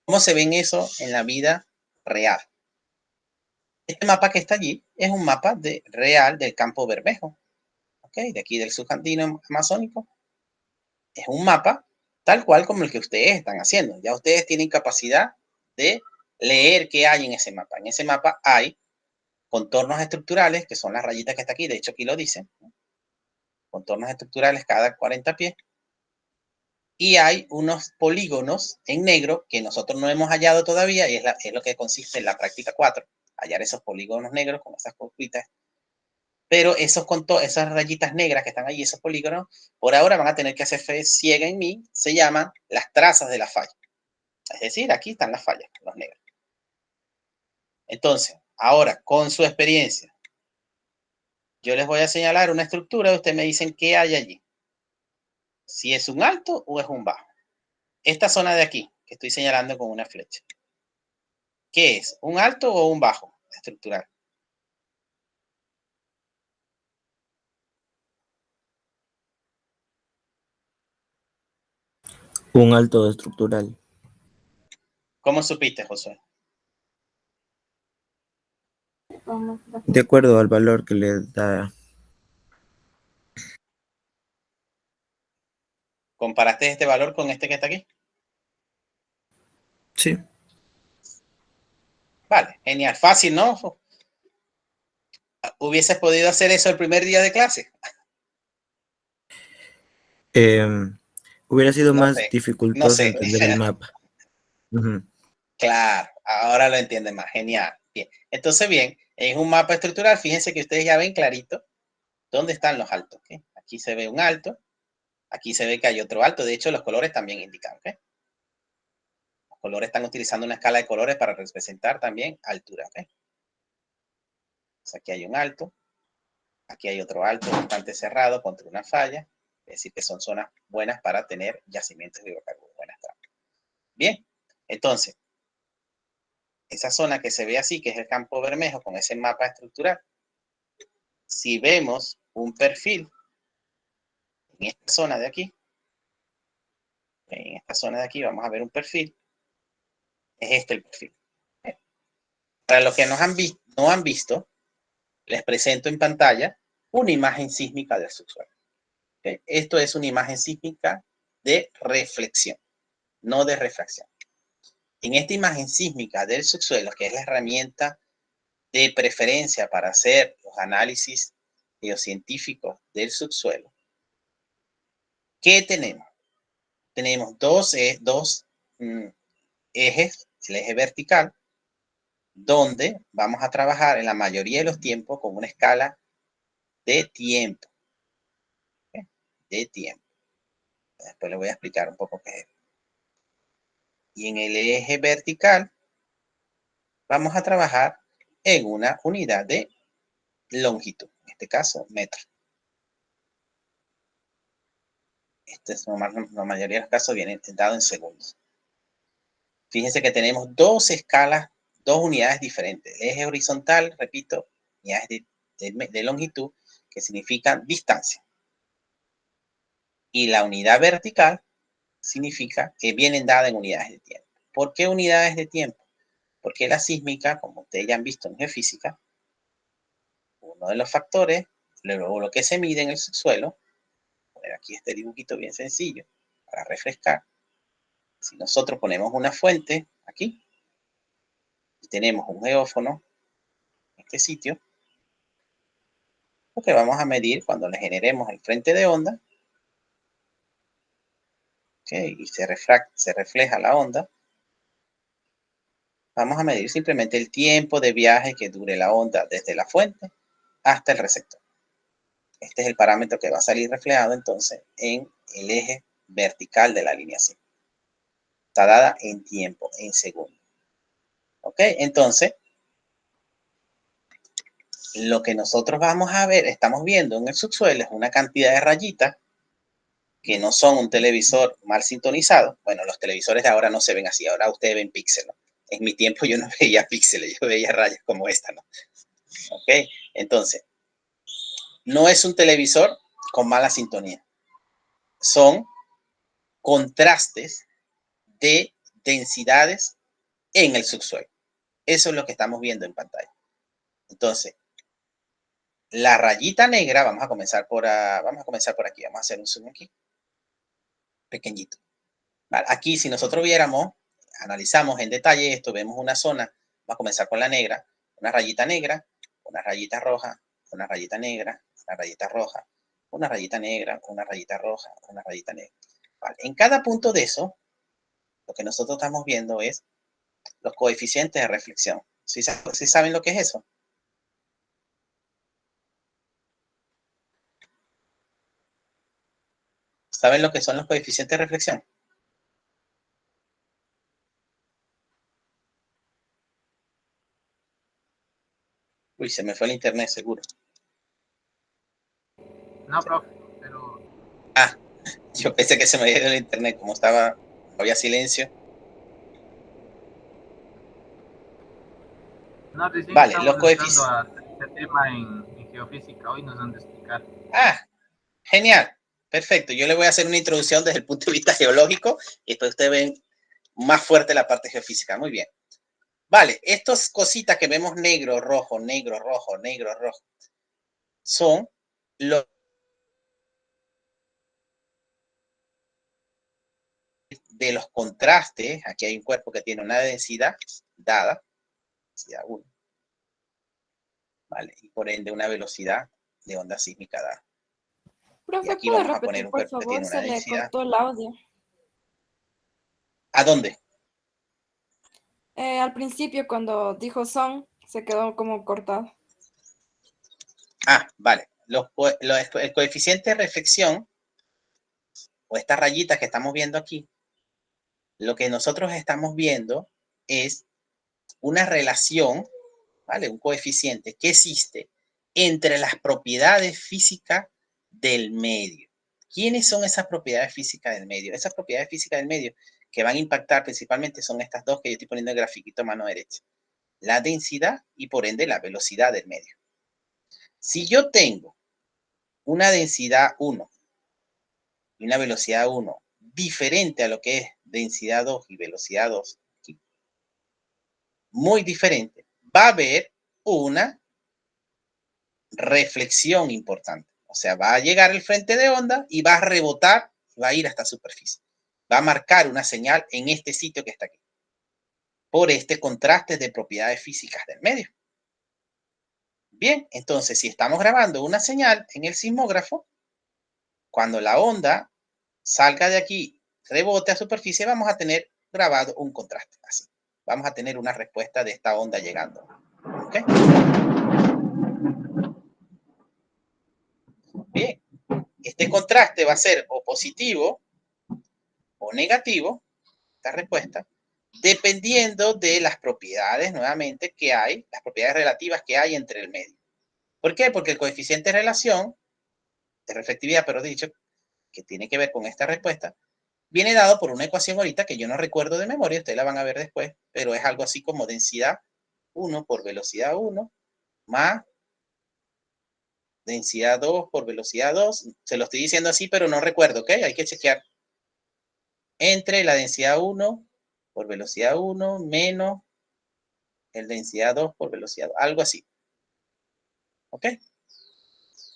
¿Cómo se ven eso en la vida real? Este mapa que está allí es un mapa real del campo Bermejo. ¿Okay? De aquí del subandino amazónico. Es un mapa tal cual como el que ustedes están haciendo. Ya ustedes tienen capacidad de leer qué hay en ese mapa. En ese mapa hay contornos estructurales, que son las rayitas que está aquí. De hecho, aquí lo dicen. Contornos estructurales cada 40 pies. y hay unos polígonos en negro que nosotros no hemos hallado todavía, y es lo que consiste en la práctica 4, hallar esos polígonos negros con esas curvitas. Pero esas rayitas negras que están ahí, esos polígonos, por ahora van a tener que hacer fe ciega en mí, se llaman las trazas de la falla. Es decir, aquí están las fallas, los negros. Entonces, ahora, con su experiencia, yo les voy a señalar una estructura y ustedes me dicen qué hay allí. Si es un alto o es un bajo. Esta zona de aquí, que estoy señalando con una flecha. ¿Qué es? ¿Un alto o un bajo estructural? Un alto estructural. ¿Cómo supiste, Josué? De acuerdo al valor que le da. ¿Comparaste este valor con este que está aquí? Sí. Vale, genial. Fácil, ¿no? ¿Hubieses podido hacer eso el primer día de clase? Hubiera sido No más sé, no dificultoso sé. entender el mapa. Ujú. Claro, ahora lo entienden más. Genial. Bien. Entonces, bien, en un mapa estructural, fíjense que ustedes ya ven clarito dónde están los altos. ¿Okay? Aquí se ve un alto, aquí se ve que hay otro alto. De hecho, los colores también indican. ¿Okay? Los colores están utilizando una escala de colores para representar también altura. ¿Okay? Entonces, aquí hay un alto, aquí hay otro alto bastante cerrado contra una falla. Es decir, que son zonas buenas para tener yacimientos de hidrocarburos. Buenas trampas. Bien, entonces, esa zona que se ve así, que es el campo Bermejo con ese mapa estructural, si vemos un perfil en esta zona de aquí, vamos a ver un perfil, es este el perfil. Para los que no han visto, les presento en pantalla una imagen sísmica del subsuelo. ¿Okay? Esto es una imagen sísmica de reflexión, no de refracción. En esta imagen sísmica del subsuelo, que es la herramienta de preferencia para hacer los análisis geocientíficos del subsuelo, ¿qué tenemos? Tenemos dos ejes, el eje vertical, donde vamos a trabajar en la mayoría de los tiempos con una escala de tiempo. ¿Okay? De tiempo. Después les voy a explicar un poco qué es. Y en el eje vertical vamos a trabajar en una unidad de longitud, en este caso metro. La mayoría de los casos viene dado en segundos. Fíjense que tenemos dos escalas, dos unidades diferentes. El eje horizontal, repito, unidades de longitud, que significan distancia. Y la unidad vertical significa que vienen dadas en unidades de tiempo. ¿Por qué unidades de tiempo? Porque la sísmica, como ustedes ya han visto en geofísica, uno de los factores, luego lo que se mide en el subsuelo, poner aquí este dibujito bien sencillo para refrescar. Si nosotros ponemos una fuente aquí y tenemos un geófono en este sitio, lo que vamos a medir cuando le generemos el frente de onda, ¿okay? Y se refleja la onda, vamos a medir simplemente el tiempo de viaje que dure la onda desde la fuente hasta el receptor. Este es el parámetro que va a salir reflejado entonces en el eje vertical de la línea C. Está dada en tiempo, en segundos. ¿Ok? Entonces, lo que nosotros vamos a ver, estamos viendo en el subsuelo es una cantidad de rayitas que no son un televisor mal sintonizado. Bueno, los televisores de ahora no se ven así, ahora ustedes ven píxeles. En mi tiempo yo no veía píxeles, yo veía rayas como esta, ¿no? ¿Ok? Entonces, no es un televisor con mala sintonía. Son contrastes de densidades en el subsuelo. Eso es lo que estamos viendo en pantalla. Entonces, la rayita negra, vamos a comenzar por aquí. Vamos a hacer un zoom aquí. Pequeñito. Vale, aquí, si nosotros viéramos, analizamos en detalle esto, vemos una zona, vamos a comenzar con la negra, una rayita negra, una rayita roja, una rayita negra, una rayita roja, una rayita negra, una rayita roja, una rayita negra. Vale. En cada punto de eso, lo que nosotros estamos viendo es los coeficientes de reflexión. ¿Sí saben lo que es eso? ¿Saben lo que son los coeficientes de reflexión? Uy, se me fue el internet, seguro. No, profe, pero... Ah, yo pensé que se me había ido el internet, como estaba, había silencio. No, recién Vale, estamos los entrando coeficientes. a este tema en geofísica. Hoy nos han de explicar. Ah, genial. Perfecto. Yo le voy a hacer una introducción desde el punto de vista geológico y después ustedes ven más fuerte la parte geofísica. Muy bien. Vale, estas cositas que vemos negro, rojo, negro, rojo, negro, rojo, son los de los contrastes. Aquí hay un cuerpo que tiene una densidad dada, densidad 1, ¿vale? Y por ende una velocidad de onda sísmica dada. Y Profe, aquí ¿puede vamos a poner repetir, un por cuerpo que favor? tiene una Se le densidad. cortó el audio. ¿A dónde? Al principio, cuando dijo son, se quedó como cortado. Ah, vale. El coeficiente de reflexión, o estas rayitas que estamos viendo aquí, lo que nosotros estamos viendo es una relación, ¿vale? Un coeficiente que existe entre las propiedades físicas del medio. ¿Quiénes son esas propiedades físicas del medio? Esas propiedades físicas del medio que van a impactar principalmente son estas dos que yo estoy poniendo en el grafiquito a mano derecha. La densidad y por ende la velocidad del medio. Si yo tengo una densidad 1 y una velocidad 1 diferente a lo que es densidad 2 y velocidad 2, muy diferente, va a haber una reflexión importante. O sea, va a llegar el frente de onda y va a rebotar, va a ir hasta superficie. Va a marcar una señal en este sitio que está aquí. Por este contraste de propiedades físicas del medio. Bien, entonces si estamos grabando una señal en el sismógrafo, cuando la onda salga de aquí, rebote a superficie, vamos a tener grabado un contraste. Así. Vamos a tener una respuesta de esta onda llegando. ¿Ok? Bien. Este contraste va a ser o positivo o negativo, esta respuesta, dependiendo de las propiedades, nuevamente, que hay, las propiedades relativas que hay entre el medio. ¿Por qué? Porque el coeficiente de relación, de reflectividad, pero dicho, que tiene que ver con esta respuesta, viene dado por una ecuación ahorita que yo no recuerdo de memoria, ustedes la van a ver después, pero es algo así como densidad 1 por velocidad 1 más densidad 2 por velocidad 2. Se lo estoy diciendo así, pero no recuerdo, ¿ok? Hay que chequear. Entre la densidad 1 por velocidad 1 menos el densidad 2 por velocidad 2, algo así. ¿Ok?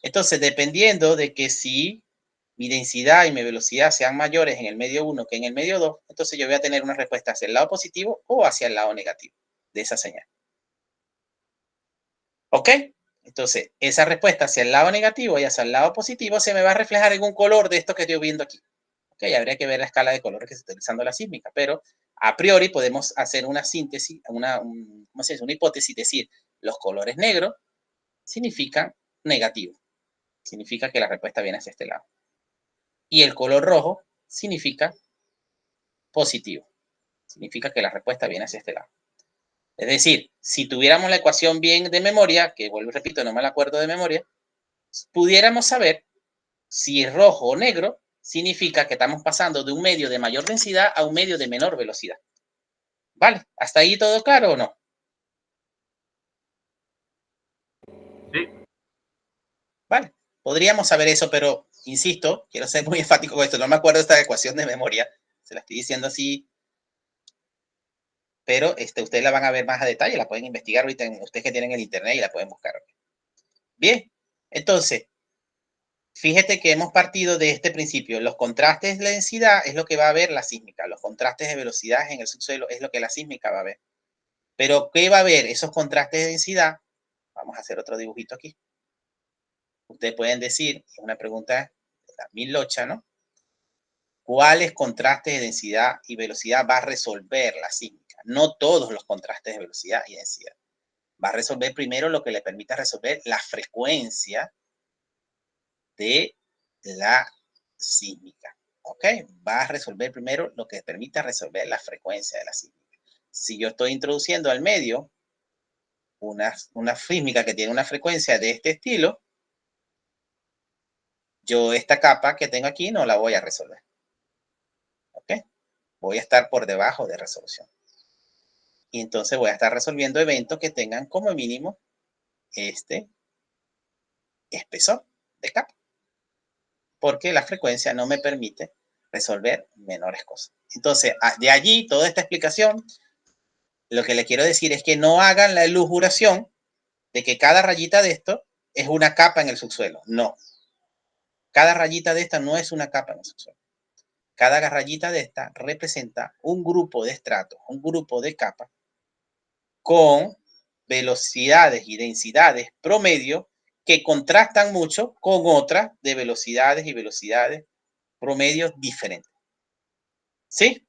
Entonces, dependiendo de que si mi densidad y mi velocidad sean mayores en el medio 1 que en el medio 2, entonces yo voy a tener una respuesta hacia el lado positivo o hacia el lado negativo de esa señal. ¿Ok? Entonces, esa respuesta hacia el lado negativo y hacia el lado positivo se me va a reflejar en un color de esto que estoy viendo aquí. ¿Ok? Habría que ver la escala de colores que se está utilizando la sísmica, pero a priori podemos hacer una síntesis, una hipótesis, decir, los colores negros significan negativo. Significa que la respuesta viene hacia este lado. Y el color rojo significa positivo. Significa que la respuesta viene hacia este lado. Es decir, si tuviéramos la ecuación bien de memoria, que vuelvo y repito, no me la acuerdo de memoria, pudiéramos saber si rojo o negro significa que estamos pasando de un medio de mayor densidad a un medio de menor velocidad. ¿Vale? ¿Hasta ahí todo claro o no? Sí. Vale. Podríamos saber eso, pero insisto, quiero ser muy enfático con esto. No me acuerdo de esta ecuación de memoria. Se la estoy diciendo así. Pero ustedes la van a ver más a detalle. La pueden investigar ahorita. Ustedes que tienen el internet y la pueden buscar. Bien. Entonces, fíjate que hemos partido de este principio. Los contrastes de densidad es lo que va a ver la sísmica. Los contrastes de velocidad en el subsuelo es lo que la sísmica va a ver. Pero, ¿qué va a ver? Esos contrastes de densidad. Vamos a hacer otro dibujito aquí. Ustedes pueden decir, es una pregunta de la Milocha, ¿no? cuáles contrastes de densidad y velocidad va a resolver la sísmica. No todos los contrastes de velocidad y densidad. Va a resolver primero lo que le permita resolver la frecuencia de la sísmica. ¿Ok? Va a resolver primero lo que permita resolver la frecuencia de la sísmica. Si yo estoy introduciendo al medio una sísmica que tiene una frecuencia de este estilo, yo esta capa que tengo aquí no la voy a resolver. ¿Ok? Voy a estar por debajo de resolución. Y entonces voy a estar resolviendo eventos que tengan como mínimo este espesor de capa. Porque la frecuencia no me permite resolver menores cosas. Entonces, de allí, toda esta explicación, lo que le quiero decir es que no hagan la elujuración de que cada rayita de esto es una capa en el subsuelo. No. Cada rayita de esta no es una capa en el subsuelo. Cada rayita de esta representa un grupo de estratos, un grupo de capas con velocidades y densidades promedio que contrastan mucho con otras de velocidades y velocidades promedios diferentes. ¿Sí?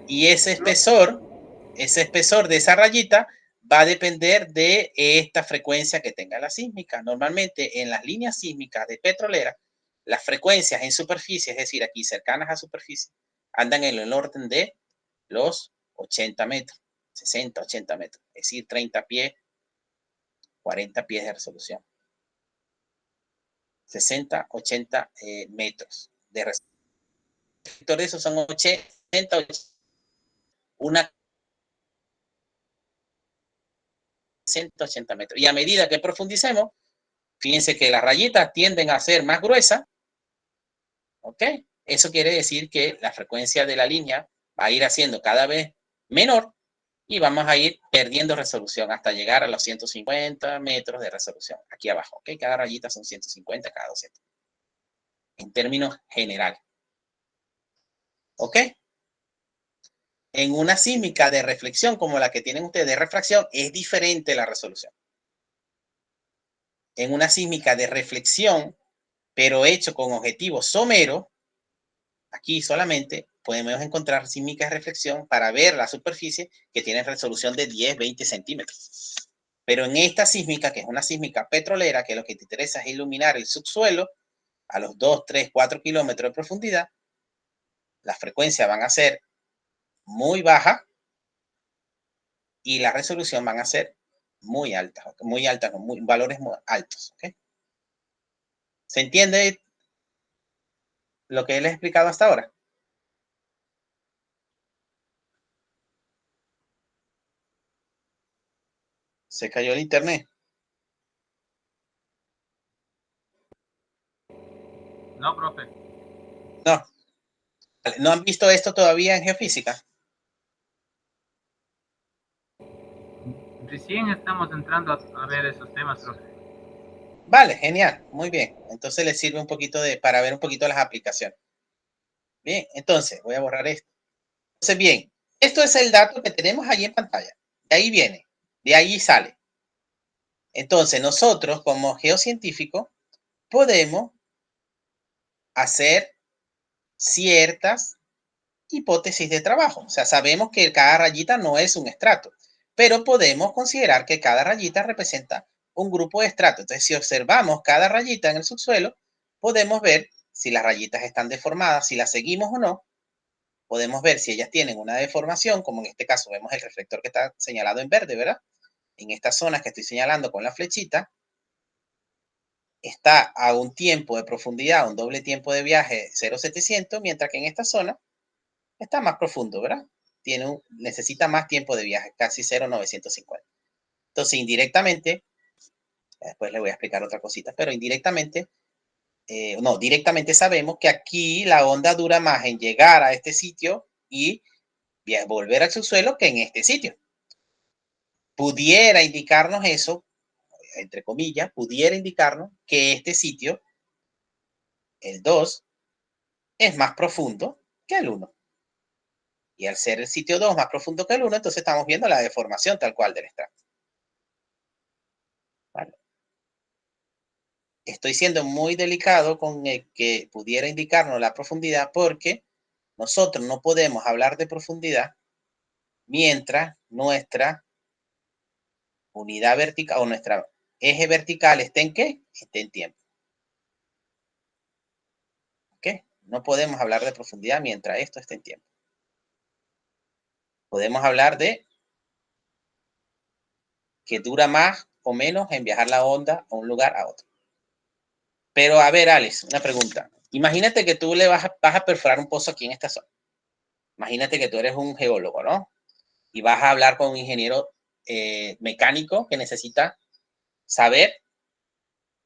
Y ese espesor de esa rayita va a depender de esta frecuencia que tenga la sísmica. Normalmente en las líneas sísmicas de petrolera, las frecuencias en superficie, es decir, aquí cercanas a superficie, andan en el orden de los 80 metros, 60, 80 metros, es decir, 30 pies, 40 pies de resolución. 60, 80 metros de resolución. De esos son 80, 80, una 180 metros. Y a medida que profundicemos, fíjense que las rayitas tienden a ser más gruesas. ¿Ok? Eso quiere decir que la frecuencia de la línea va a ir haciendo cada vez menor y vamos a ir perdiendo resolución hasta llegar a los 150 metros de resolución aquí abajo. ¿Ok? Cada rayita son 150, cada 200. En términos generales. ¿Ok? En una sísmica de reflexión como la que tienen ustedes de refracción, es diferente la resolución. En una sísmica de reflexión, pero hecho con objetivo somero, aquí solamente podemos encontrar sísmicas de reflexión para ver la superficie que tiene resolución de 10, 20 centímetros. Pero en esta sísmica, que es una sísmica petrolera, que lo que te interesa es iluminar el subsuelo a los 2, 3, 4 kilómetros de profundidad, las frecuencias van a ser muy bajas y la resolución van a ser muy altas, valores muy altos. ¿Okay? ¿Se entiende lo que les he explicado hasta ahora? Se cayó el internet. No, profe. No. ¿No han visto esto todavía en geofísica? Recién estamos entrando a ver esos temas, profe. Vale, genial, muy bien. Entonces les sirve un poquito para ver un poquito las aplicaciones. Bien, entonces voy a borrar esto. Entonces, bien, esto es el dato que tenemos ahí en pantalla. De ahí viene, de ahí sale. Entonces, nosotros como geocientíficos podemos hacer ciertas hipótesis de trabajo. O sea, sabemos que cada rayita no es un estrato, pero podemos considerar que cada rayita representa un grupo de estratos. Entonces, si observamos cada rayita en el subsuelo, podemos ver si las rayitas están deformadas, si las seguimos o no. Podemos ver si ellas tienen una deformación, como en este caso vemos el reflector que está señalado en verde, ¿verdad? En estas zonas que estoy señalando con la flechita, está a un tiempo de profundidad, un doble tiempo de viaje 0,700, mientras que en esta zona está más profundo, ¿verdad? Necesita más tiempo de viaje, casi 0,950. Entonces, indirectamente, después le voy a explicar otra cosita, pero indirectamente, directamente sabemos que aquí la onda dura más en llegar a este sitio y volver al subsuelo que en este sitio. Pudiera indicarnos eso, entre comillas, pudiera indicarnos que este sitio, el 2, es más profundo que el 1. Y al ser el sitio 2 más profundo que el 1, entonces estamos viendo la deformación tal cual del estrato. ¿Vale? Estoy siendo muy delicado con el que pudiera indicarnos la profundidad porque nosotros no podemos hablar de profundidad mientras nuestra unidad vertical o nuestra eje vertical esté en ¿qué? Esté en tiempo. ¿Ok? No podemos hablar de profundidad mientras esto esté en tiempo. Podemos hablar de que dura más o menos en viajar la onda de un lugar a otro. Pero a ver, Alex, una pregunta. Imagínate que tú le vas a perforar un pozo aquí en esta zona. Imagínate que tú eres un geólogo, ¿no? Y vas a hablar con un ingeniero mecánico que necesita saber,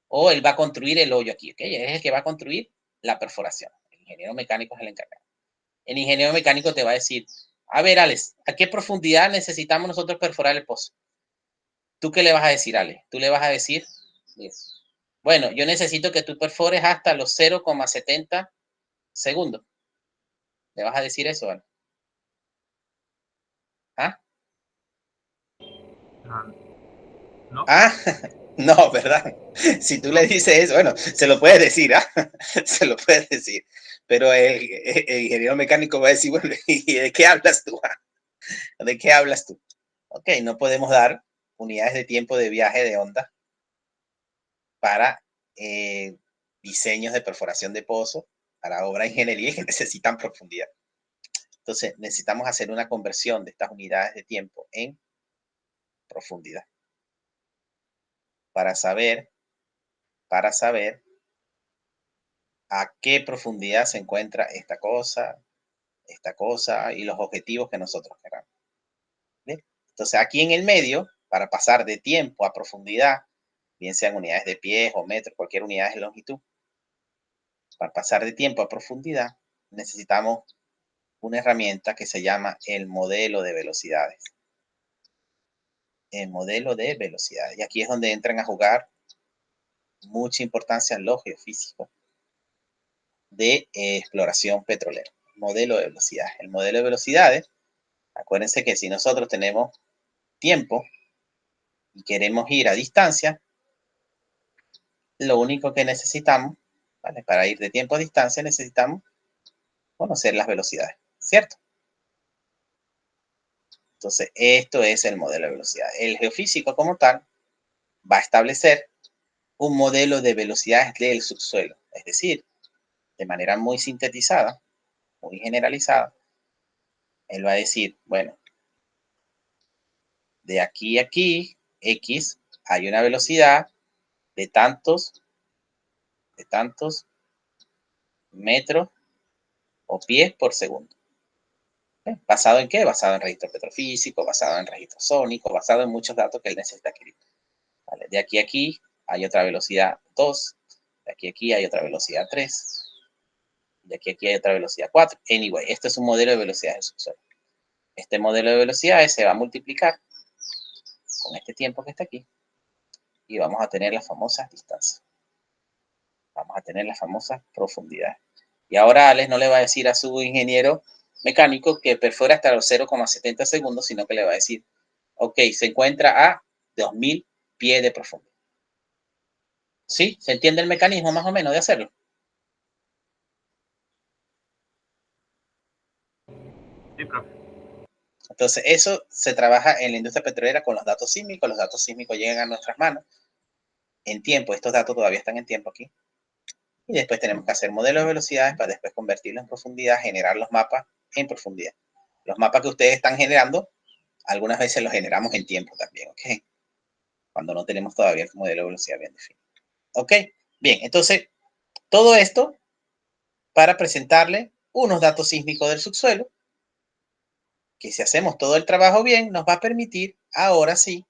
o él va a construir el hoyo aquí, ¿ok? Es el que va a construir la perforación. El ingeniero mecánico es el encargado. El ingeniero mecánico te va a decir, a ver, Alex, ¿a qué profundidad necesitamos nosotros perforar el pozo? ¿Tú qué le vas a decir, Alex? Tú le vas a decir, bueno, yo necesito que tú perfores hasta los 0,70 segundos. ¿Le vas a decir eso, Alex? ¿Ah? No. Ah, no, ¿verdad? Si tú le dices eso, bueno, se lo puedes decir, ¿ah? Se lo puedes decir. Pero el ingeniero mecánico va a decir, bueno, ¿y de qué hablas tú? ¿De qué hablas tú? Ok, no podemos dar unidades de tiempo de viaje de onda para diseños de perforación de pozo, para obra de ingeniería que necesitan profundidad. Entonces, necesitamos hacer una conversión de estas unidades de tiempo en profundidad para saber a qué profundidad se encuentra esta cosa y los objetivos que nosotros queramos. ¿Bien? Entonces, aquí en el medio, para pasar de tiempo a profundidad, bien sean unidades de pies o metros, cualquier unidad de longitud, para pasar de tiempo a profundidad, necesitamos una herramienta que se llama el modelo de velocidades. El modelo de velocidades. Y aquí es donde entran a jugar mucha importancia los geofísicos de exploración petrolera. Modelo de velocidades. El modelo de velocidades, acuérdense que si nosotros tenemos tiempo y queremos ir a distancia, lo único que necesitamos, ¿vale? Para ir de tiempo a distancia necesitamos conocer las velocidades, ¿cierto? Entonces, esto es el modelo de velocidad. El geofísico como tal va a establecer un modelo de velocidades del subsuelo, es decir, de manera muy sintetizada, muy generalizada, él va a decir, bueno, de aquí a aquí, X, hay una velocidad de tantos metros o pies por segundo. ¿Basado en qué? Basado en registro petrofísico, basado en registro sónico, basado en muchos datos que él necesita adquirir. ¿Vale? De aquí a aquí hay otra velocidad 2, de aquí a aquí hay otra velocidad 3, de aquí a aquí hay otra velocidad 4. Anyway, esto es un modelo de velocidades del subsuelo. Este modelo de velocidades se va a multiplicar con este tiempo que está aquí y vamos a tener las famosas distancias. Vamos a tener las famosas profundidades. Y ahora Alex no le va a decir a su ingeniero mecánico que perfora hasta los 0,70 segundos, sino que le va a decir, ok, se encuentra a 2000 pies de profundidad. ¿Sí? ¿Se entiende el mecanismo más o menos de hacerlo? Sí, profe. Entonces, eso se trabaja en la industria petrolera con los datos sísmicos. Los datos sísmicos llegan a nuestras manos en tiempo. Estos datos todavía están en tiempo aquí. Y después tenemos que hacer modelos de velocidades para después convertirlos en profundidad, generar los mapas en profundidad. Los mapas que ustedes están generando, algunas veces los generamos en tiempo también, ¿ok? Cuando no tenemos todavía el modelo de velocidad bien definido. ¿Ok? Bien, entonces, todo esto para presentarle unos datos sísmicos del subsuelo, que si hacemos todo el trabajo bien, nos va a permitir, ahora sí,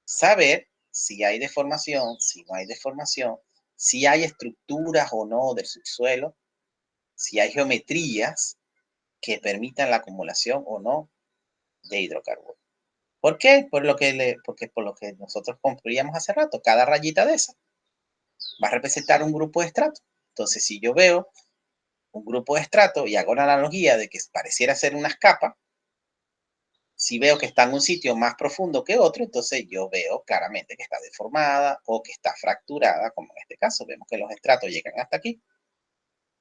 saber si hay deformación, si no hay deformación, si hay estructuras o no del subsuelo, si hay geometrías que permitan la acumulación o no de hidrocarburos. ¿Por qué? Porque por lo que nosotros concluíamos hace rato, cada rayita de esa va a representar un grupo de estratos. Entonces, si yo veo un grupo de estratos y hago la analogía de que pareciera ser unas capas, si veo que está en un sitio más profundo que otro, entonces yo veo claramente que está deformada o que está fracturada, como en este caso. Vemos que los estratos llegan hasta aquí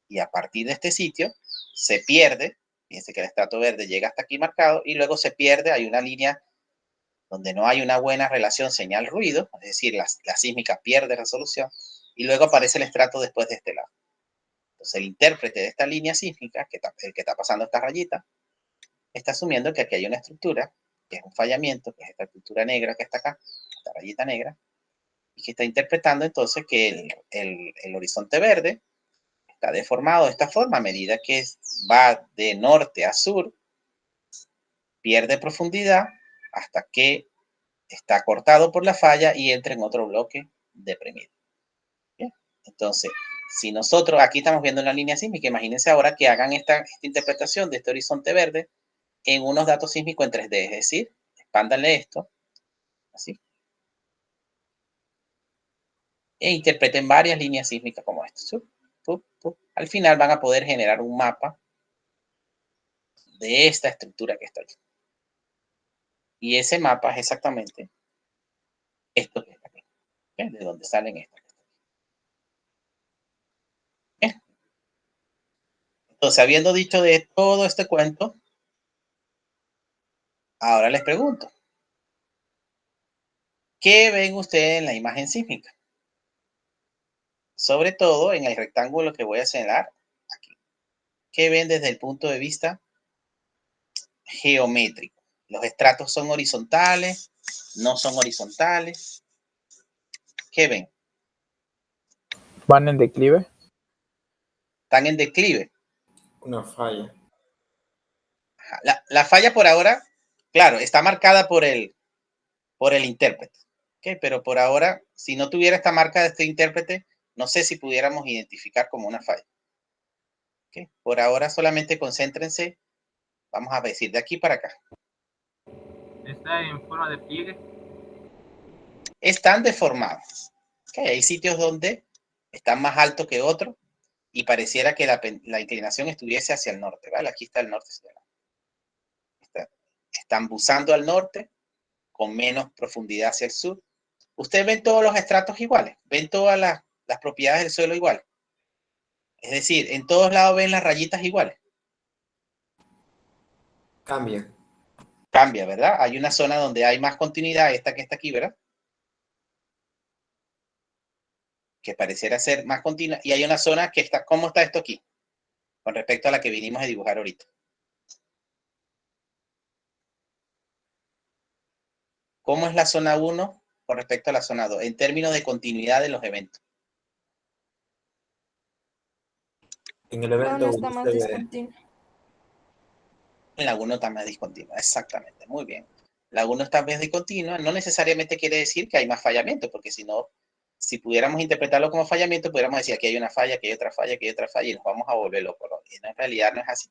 y a partir de este sitio se pierde. Fíjense que el estrato verde llega hasta aquí marcado y luego se pierde. Hay una línea donde no hay una buena relación señal-ruido, es decir, la sísmica pierde resolución y luego aparece el estrato después de este lado. Entonces, el intérprete de esta línea sísmica, el que está pasando esta rayita, está asumiendo que aquí hay una estructura, que es un fallamiento, que es esta estructura negra que está acá, esta rayita negra, y que está interpretando entonces que el horizonte verde está deformado de esta forma a medida que va de norte a sur, pierde profundidad hasta que está cortado por la falla y entra en otro bloque deprimido. ¿Bien? Entonces, si nosotros aquí estamos viendo una línea sísmica, imagínense ahora que hagan esta interpretación de este horizonte verde en unos datos sísmicos en 3D, es decir, expándanle esto, así, e interpreten varias líneas sísmicas como esta. Al final van a poder generar un mapa de esta estructura que está aquí. Y ese mapa es exactamente esto que está aquí, ¿okay? De donde salen estas. ¿Okay? Entonces, habiendo dicho de todo este cuento, ahora les pregunto, ¿qué ven ustedes en la imagen sísmica? Sobre todo en el rectángulo que voy a señalar aquí. ¿Qué ven desde el punto de vista geométrico? ¿Los estratos son horizontales? ¿No son horizontales? ¿Qué ven? ¿Van en declive? Están en declive. Una falla. La falla por ahora, claro, está marcada por el intérprete. ¿Okay? Pero por ahora, si no tuviera esta marca de este intérprete, no sé si pudiéramos identificar como una falla. ¿Okay? Por ahora solamente concéntrense, vamos a decir, de aquí para acá. ¿Está en forma de pliegue? Están deformados. ¿Okay? Hay sitios donde están más altos que otros y pareciera que la inclinación estuviese hacia el norte. ¿Vale? Aquí está el norte. Están buzando al norte con menos profundidad hacia el sur. Ustedes ven todos los estratos iguales, ven todas las propiedades del suelo iguales. Es decir, en todos lados ven las rayitas iguales. Cambia. Cambia, ¿verdad? Hay una zona donde hay más continuidad, esta que está aquí, ¿verdad? Que pareciera ser más continua. Y hay una zona que está, ¿cómo está esto aquí? Con respecto a la que vinimos a dibujar ahorita. ¿Cómo es la zona 1 con respecto a la zona 2? En términos de continuidad de los eventos. En el La evento una está 1 más se ve. discontinua. En la 1 está más discontinua, exactamente, muy bien. La 1 está más discontinua, no necesariamente quiere decir que hay más fallamiento, porque si no, si pudiéramos interpretarlo como fallamiento, pudiéramos decir que hay una falla, que hay otra falla, que hay otra falla, y nos vamos a volver locos. Y en realidad no es así.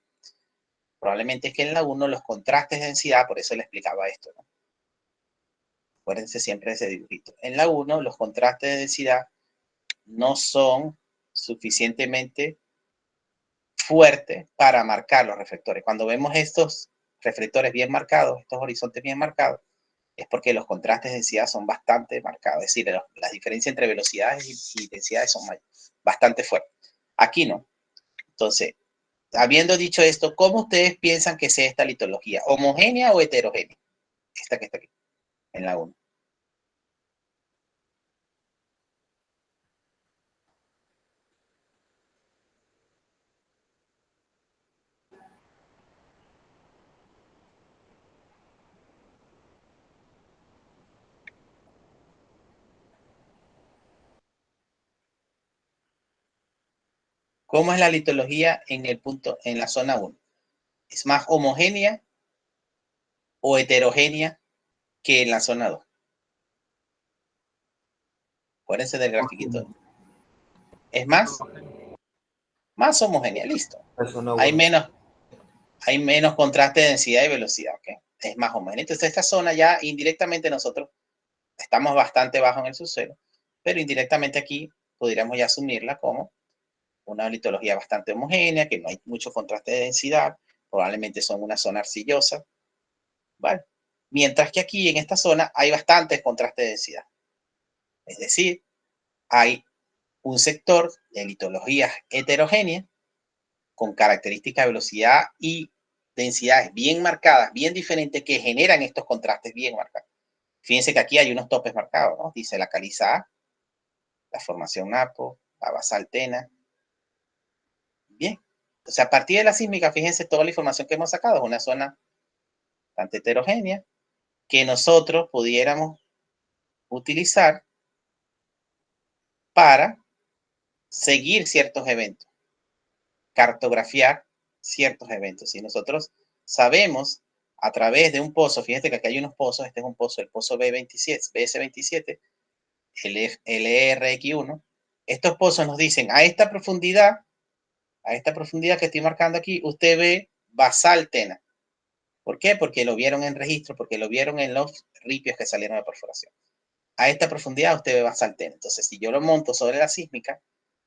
Probablemente es que en la 1 los contrastes de densidad, por eso le explicaba esto, ¿no? Acuérdense siempre de ese dibujito. En la 1 los contrastes de densidad no son suficientemente fuertes para marcar los reflectores. Cuando vemos estos reflectores bien marcados, estos horizontes bien marcados, es porque los contrastes de densidad son bastante marcados. Es decir, las diferencias entre velocidades y densidades son bastante fuertes. Aquí no. Entonces, habiendo dicho esto, ¿cómo ustedes piensan que sea esta litología? ¿Homogénea o heterogénea? Esta que está aquí, en la 1. ¿Cómo es la litología en la zona 1? ¿Es más homogénea o heterogénea que en la zona 2? Acuérdense del grafiquito. ¿Es más homogénea? Listo. Hay menos contraste de densidad y velocidad, ¿ok? Es más homogénea. Entonces, esta zona ya indirectamente nosotros estamos bastante bajo en el subsuelo, pero indirectamente aquí podríamos ya asumirla como una litología bastante homogénea, que no hay mucho contraste de densidad, probablemente son una zona arcillosa, ¿vale? Mientras que aquí en esta zona hay bastantes contrastes de densidad. Es decir, hay un sector de litologías heterogéneas con características de velocidad y densidades bien marcadas, bien diferentes, que generan estos contrastes bien marcados. Fíjense que aquí hay unos topes marcados, ¿no? Dice la caliza A, la formación Napo, la basaltena. Bien. Entonces, a partir de la sísmica, fíjense toda la información que hemos sacado. Es una zona bastante heterogénea que nosotros pudiéramos utilizar para seguir ciertos eventos, cartografiar ciertos eventos. Si nosotros sabemos a través de un pozo, fíjate que aquí hay unos pozos, este es un pozo, el pozo B27, BS27, el ERX1, estos pozos nos dicen a esta profundidad que estoy marcando aquí, usted ve basaltena. ¿Por qué? Porque lo vieron en registro, porque lo vieron en los ripios que salieron de perforación. A esta profundidad usted ve basaltena. Entonces, si yo lo monto sobre la sísmica,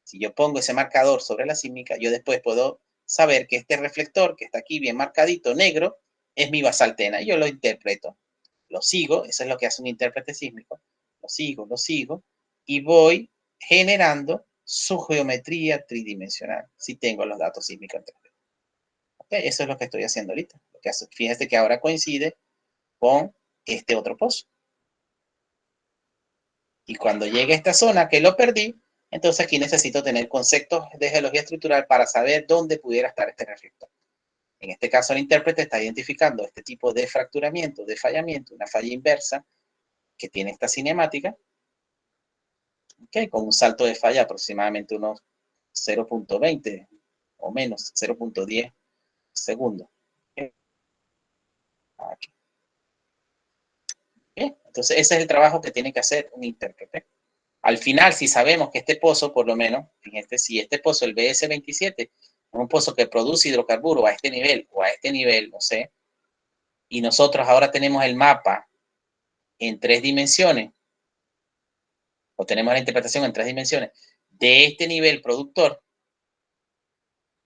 si yo pongo ese marcador sobre la sísmica, yo después puedo saber que este reflector que está aquí bien marcadito, negro, es mi basaltena. Y yo lo interpreto, lo sigo, eso es lo que hace un intérprete sísmico. Lo sigo, y voy generando su geometría tridimensional, si tengo los datos sísmicos en 3D. ¿Okay? Eso es lo que estoy haciendo ahorita. Lo que hace, fíjense que ahora coincide con este otro pozo. Y cuando llegue a esta zona que lo perdí, entonces aquí necesito tener conceptos de geología estructural para saber dónde pudiera estar este reflector. En este caso, el intérprete está identificando este tipo de fracturamiento, de fallamiento, una falla inversa que tiene esta cinemática, ¿okay? Con un salto de falla aproximadamente unos 0.20 o menos, 0.10 segundos. ¿Okay? Aquí. ¿Okay? Entonces, ese es el trabajo que tiene que hacer un intérprete. Al final, si sabemos que este pozo, por lo menos, fíjense, si este pozo, el BS27, es un pozo que produce hidrocarburos a este nivel o a este nivel, no sé, y nosotros ahora tenemos el mapa en 3 dimensiones, o tenemos la interpretación en 3 dimensiones de este nivel productor,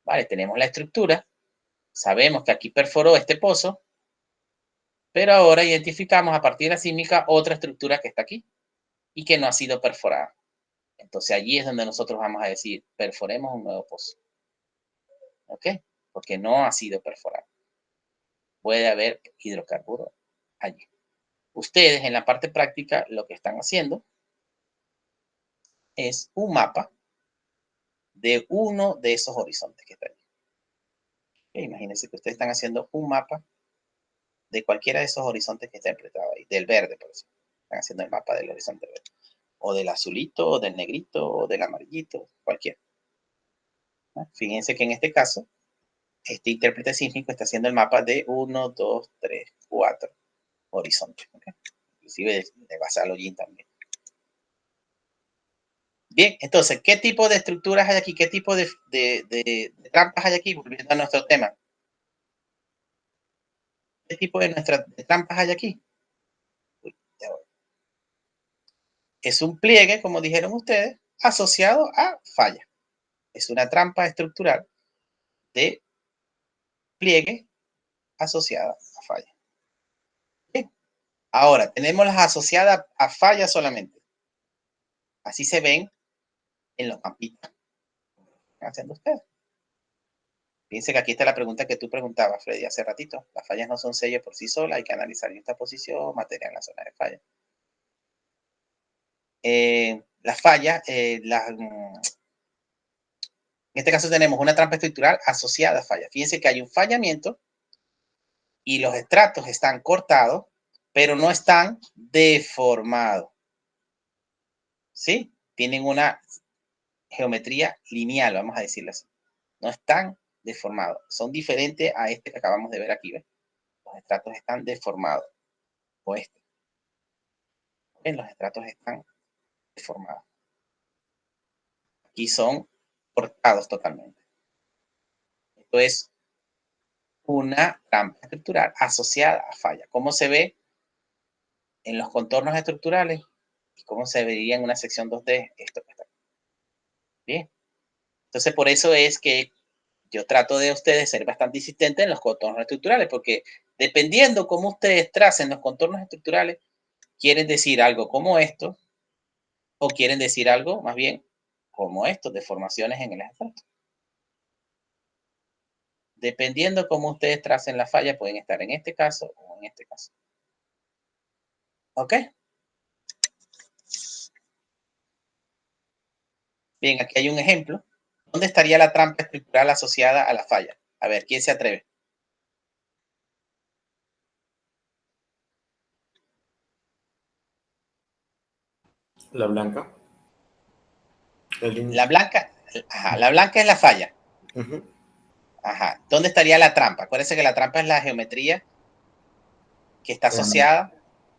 vale, tenemos la estructura, sabemos que aquí perforó este pozo, pero ahora identificamos a partir de la sísmica otra estructura que está aquí y que no ha sido perforada. Entonces allí es donde nosotros vamos a decir, perforemos un nuevo pozo. ¿Ok? Porque no ha sido perforado. Puede haber hidrocarburos allí. Ustedes en la parte práctica lo que están haciendo es un mapa de uno de esos horizontes que está allí. ¿Okay? Imagínense que ustedes están haciendo un mapa de cualquiera de esos horizontes que está interpretado ahí, del verde, por ejemplo. Están haciendo el mapa del horizonte verde. O del azulito, o del negrito, o del amarillito, cualquiera. ¿No? Fíjense que en este caso, este intérprete sísmico está haciendo el mapa de 1, 2, 3, 4 horizontes. ¿Okay? Inclusive de basal hollín también. Bien, entonces, ¿qué tipo de estructuras hay aquí? ¿Qué tipo de trampas hay aquí? Volviendo a nuestro tema. ¿Qué tipo de trampas hay aquí? Uy, ya voy. Es un pliegue, como dijeron ustedes, asociado a falla. Es una trampa estructural de pliegue asociada a falla. Bien. Ahora, tenemos las asociadas a falla solamente. Así se ven en los campitos. ¿Qué están haciendo ustedes? Fíjense que aquí está la pregunta que tú preguntabas, Freddy, hace ratito. Las fallas no son sellos por sí solas, hay que analizar esta posición, material en la zona de falla. Las fallas, en este caso tenemos una trampa estructural asociada a falla. Fíjense que hay un fallamiento y los estratos están cortados, pero no están deformados. ¿Sí? Tienen una geometría lineal, vamos a decirlo así. No están deformados. Son diferentes a este que acabamos de ver aquí. ¿Ves? Los estratos están deformados. O este. ¿Ven? Los estratos están deformados. Aquí son cortados totalmente. Esto es una trampa estructural asociada a falla. ¿Cómo se ve en los contornos estructurales? ¿Y cómo se vería en una sección 2D? Esto que está aquí. Bien. Entonces, por eso es que yo trato de ustedes ser bastante insistente en los contornos estructurales, porque dependiendo cómo ustedes tracen los contornos estructurales, quieren decir algo como esto, o quieren decir algo más bien como esto, deformaciones en el estrato. Dependiendo cómo ustedes tracen la falla, pueden estar en este caso o en este caso. ¿Ok? Bien, aquí hay un ejemplo. ¿Dónde estaría la trampa estructural asociada a la falla? A ver, ¿quién se atreve? La blanca. La blanca, ajá, la blanca es la falla. Ajá. ¿Dónde estaría la trampa? Acuérdense que la trampa es la geometría que está asociada.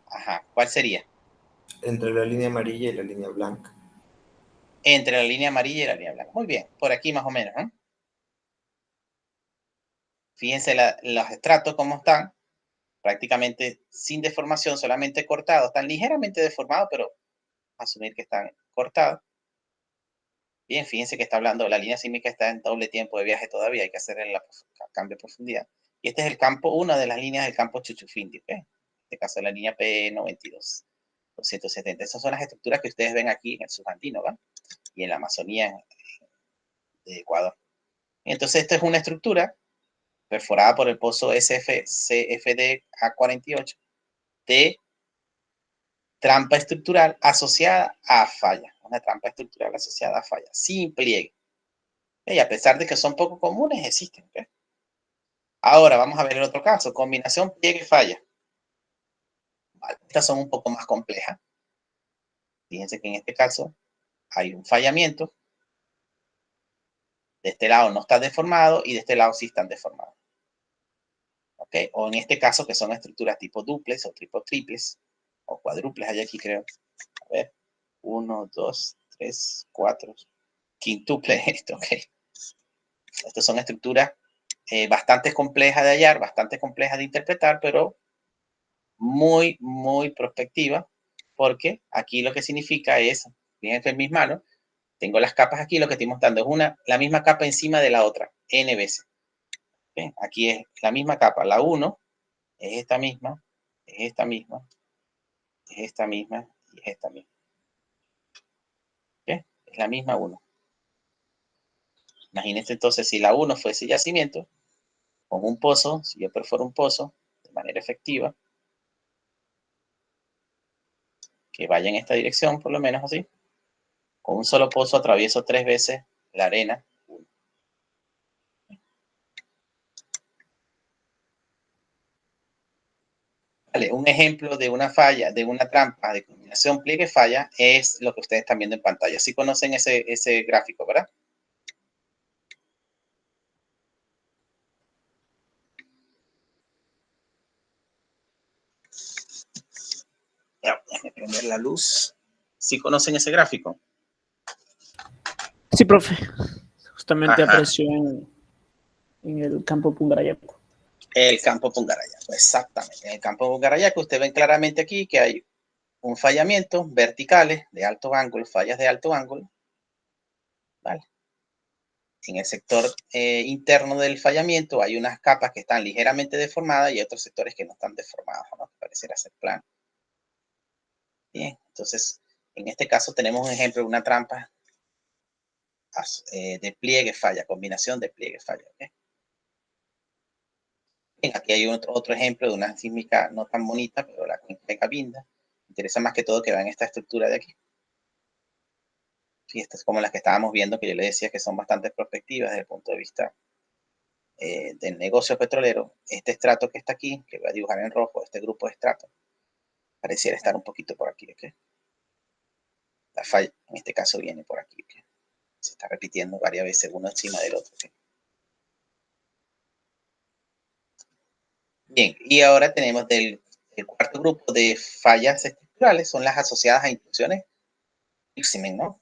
Ajá. ¿Cuál sería? Entre la línea amarilla y la línea blanca. Entre la línea amarilla y la línea blanca. Muy bien, por aquí más o menos, ¿no? Fíjense los estratos cómo están, prácticamente sin deformación, solamente cortados. Están ligeramente deformados, pero asumir que están cortados. Bien, fíjense que está hablando, la línea sísmica está en doble tiempo de viaje todavía, hay que hacer el cambio de profundidad. Y este es el campo, una de las líneas del campo Chuchufindi, ¿ok? En este caso la línea P92, 270. Esas son las estructuras que ustedes ven aquí en el subandino, ¿va? Y en la Amazonía de Ecuador. Entonces, esta es una estructura perforada por el pozo SFCFD A48 de trampa estructural asociada a falla. Una trampa estructural asociada a falla, sin pliegue. Y a pesar de que son poco comunes, existen. ¿Okay? Ahora vamos a ver el otro caso, combinación pliegue-falla. Vale, estas son un poco más complejas. Fíjense que en este caso hay un fallamiento. De este lado no está deformado y de este lado sí están deformados. ¿Okay? O en este caso que son estructuras tipo duples o tipo triples o cuádruples, hay aquí creo. A ver, 1, 2, 3, 4, quintuple esto, ok. Estas son estructuras bastante complejas de hallar, bastante complejas de interpretar, pero muy, muy prospectiva, porque aquí lo que significa es, fíjense en mis manos, tengo las capas aquí, lo que estoy mostrando es la misma capa encima de la otra, n veces. ¿Okay? Aquí es la misma capa, la 1 es esta misma, es esta misma, es esta misma y es esta misma. ¿Okay? Es la misma 1. Imagínense entonces si la 1 fuese yacimiento, con un pozo, si yo perforo un pozo de manera efectiva, que vaya en esta dirección, por lo menos así, con un solo pozo atravieso 3 veces la arena. Vale, un ejemplo de una falla, de una trampa de combinación pliegue-falla es lo que ustedes están viendo en pantalla. Sí conocen ese gráfico, ¿verdad? Ya, déjame prender la luz. ¿Sí conocen ese gráfico? Sí, profe. Justamente Ajá. apareció en el campo Pungarayaco. El campo Pungarayaco, exactamente. En el campo Pungarayaco ustedes ven claramente aquí que hay un fallamiento verticales de alto ángulo, fallas de alto ángulo. ¿Vale? En el sector interno del fallamiento hay unas capas que están ligeramente deformadas y otros sectores que no están deformados, ¿no? Pareciera ser plano. Bien, entonces, en este caso tenemos un ejemplo de una trampa de pliegue-falla, combinación de pliegue-falla. ¿Okay? Bien, aquí hay otro ejemplo de una sísmica no tan bonita, pero la cuenca de Cabinda. Interesa más que todo que vean esta estructura de aquí. Y estas es como las que estábamos viendo, que yo les decía que son bastante prospectivas desde el punto de vista del negocio petrolero. Este estrato que está aquí, que voy a dibujar en rojo, este grupo de estratos, pareciera estar un poquito por aquí. ¿Okay? La falla, en este caso, viene por aquí. ¿Okay? Se está repitiendo varias veces uno encima del otro. ¿Okay? Bien, y ahora tenemos el cuarto grupo de fallas estructurales, son las asociadas a intrusiones X-Men, ¿no?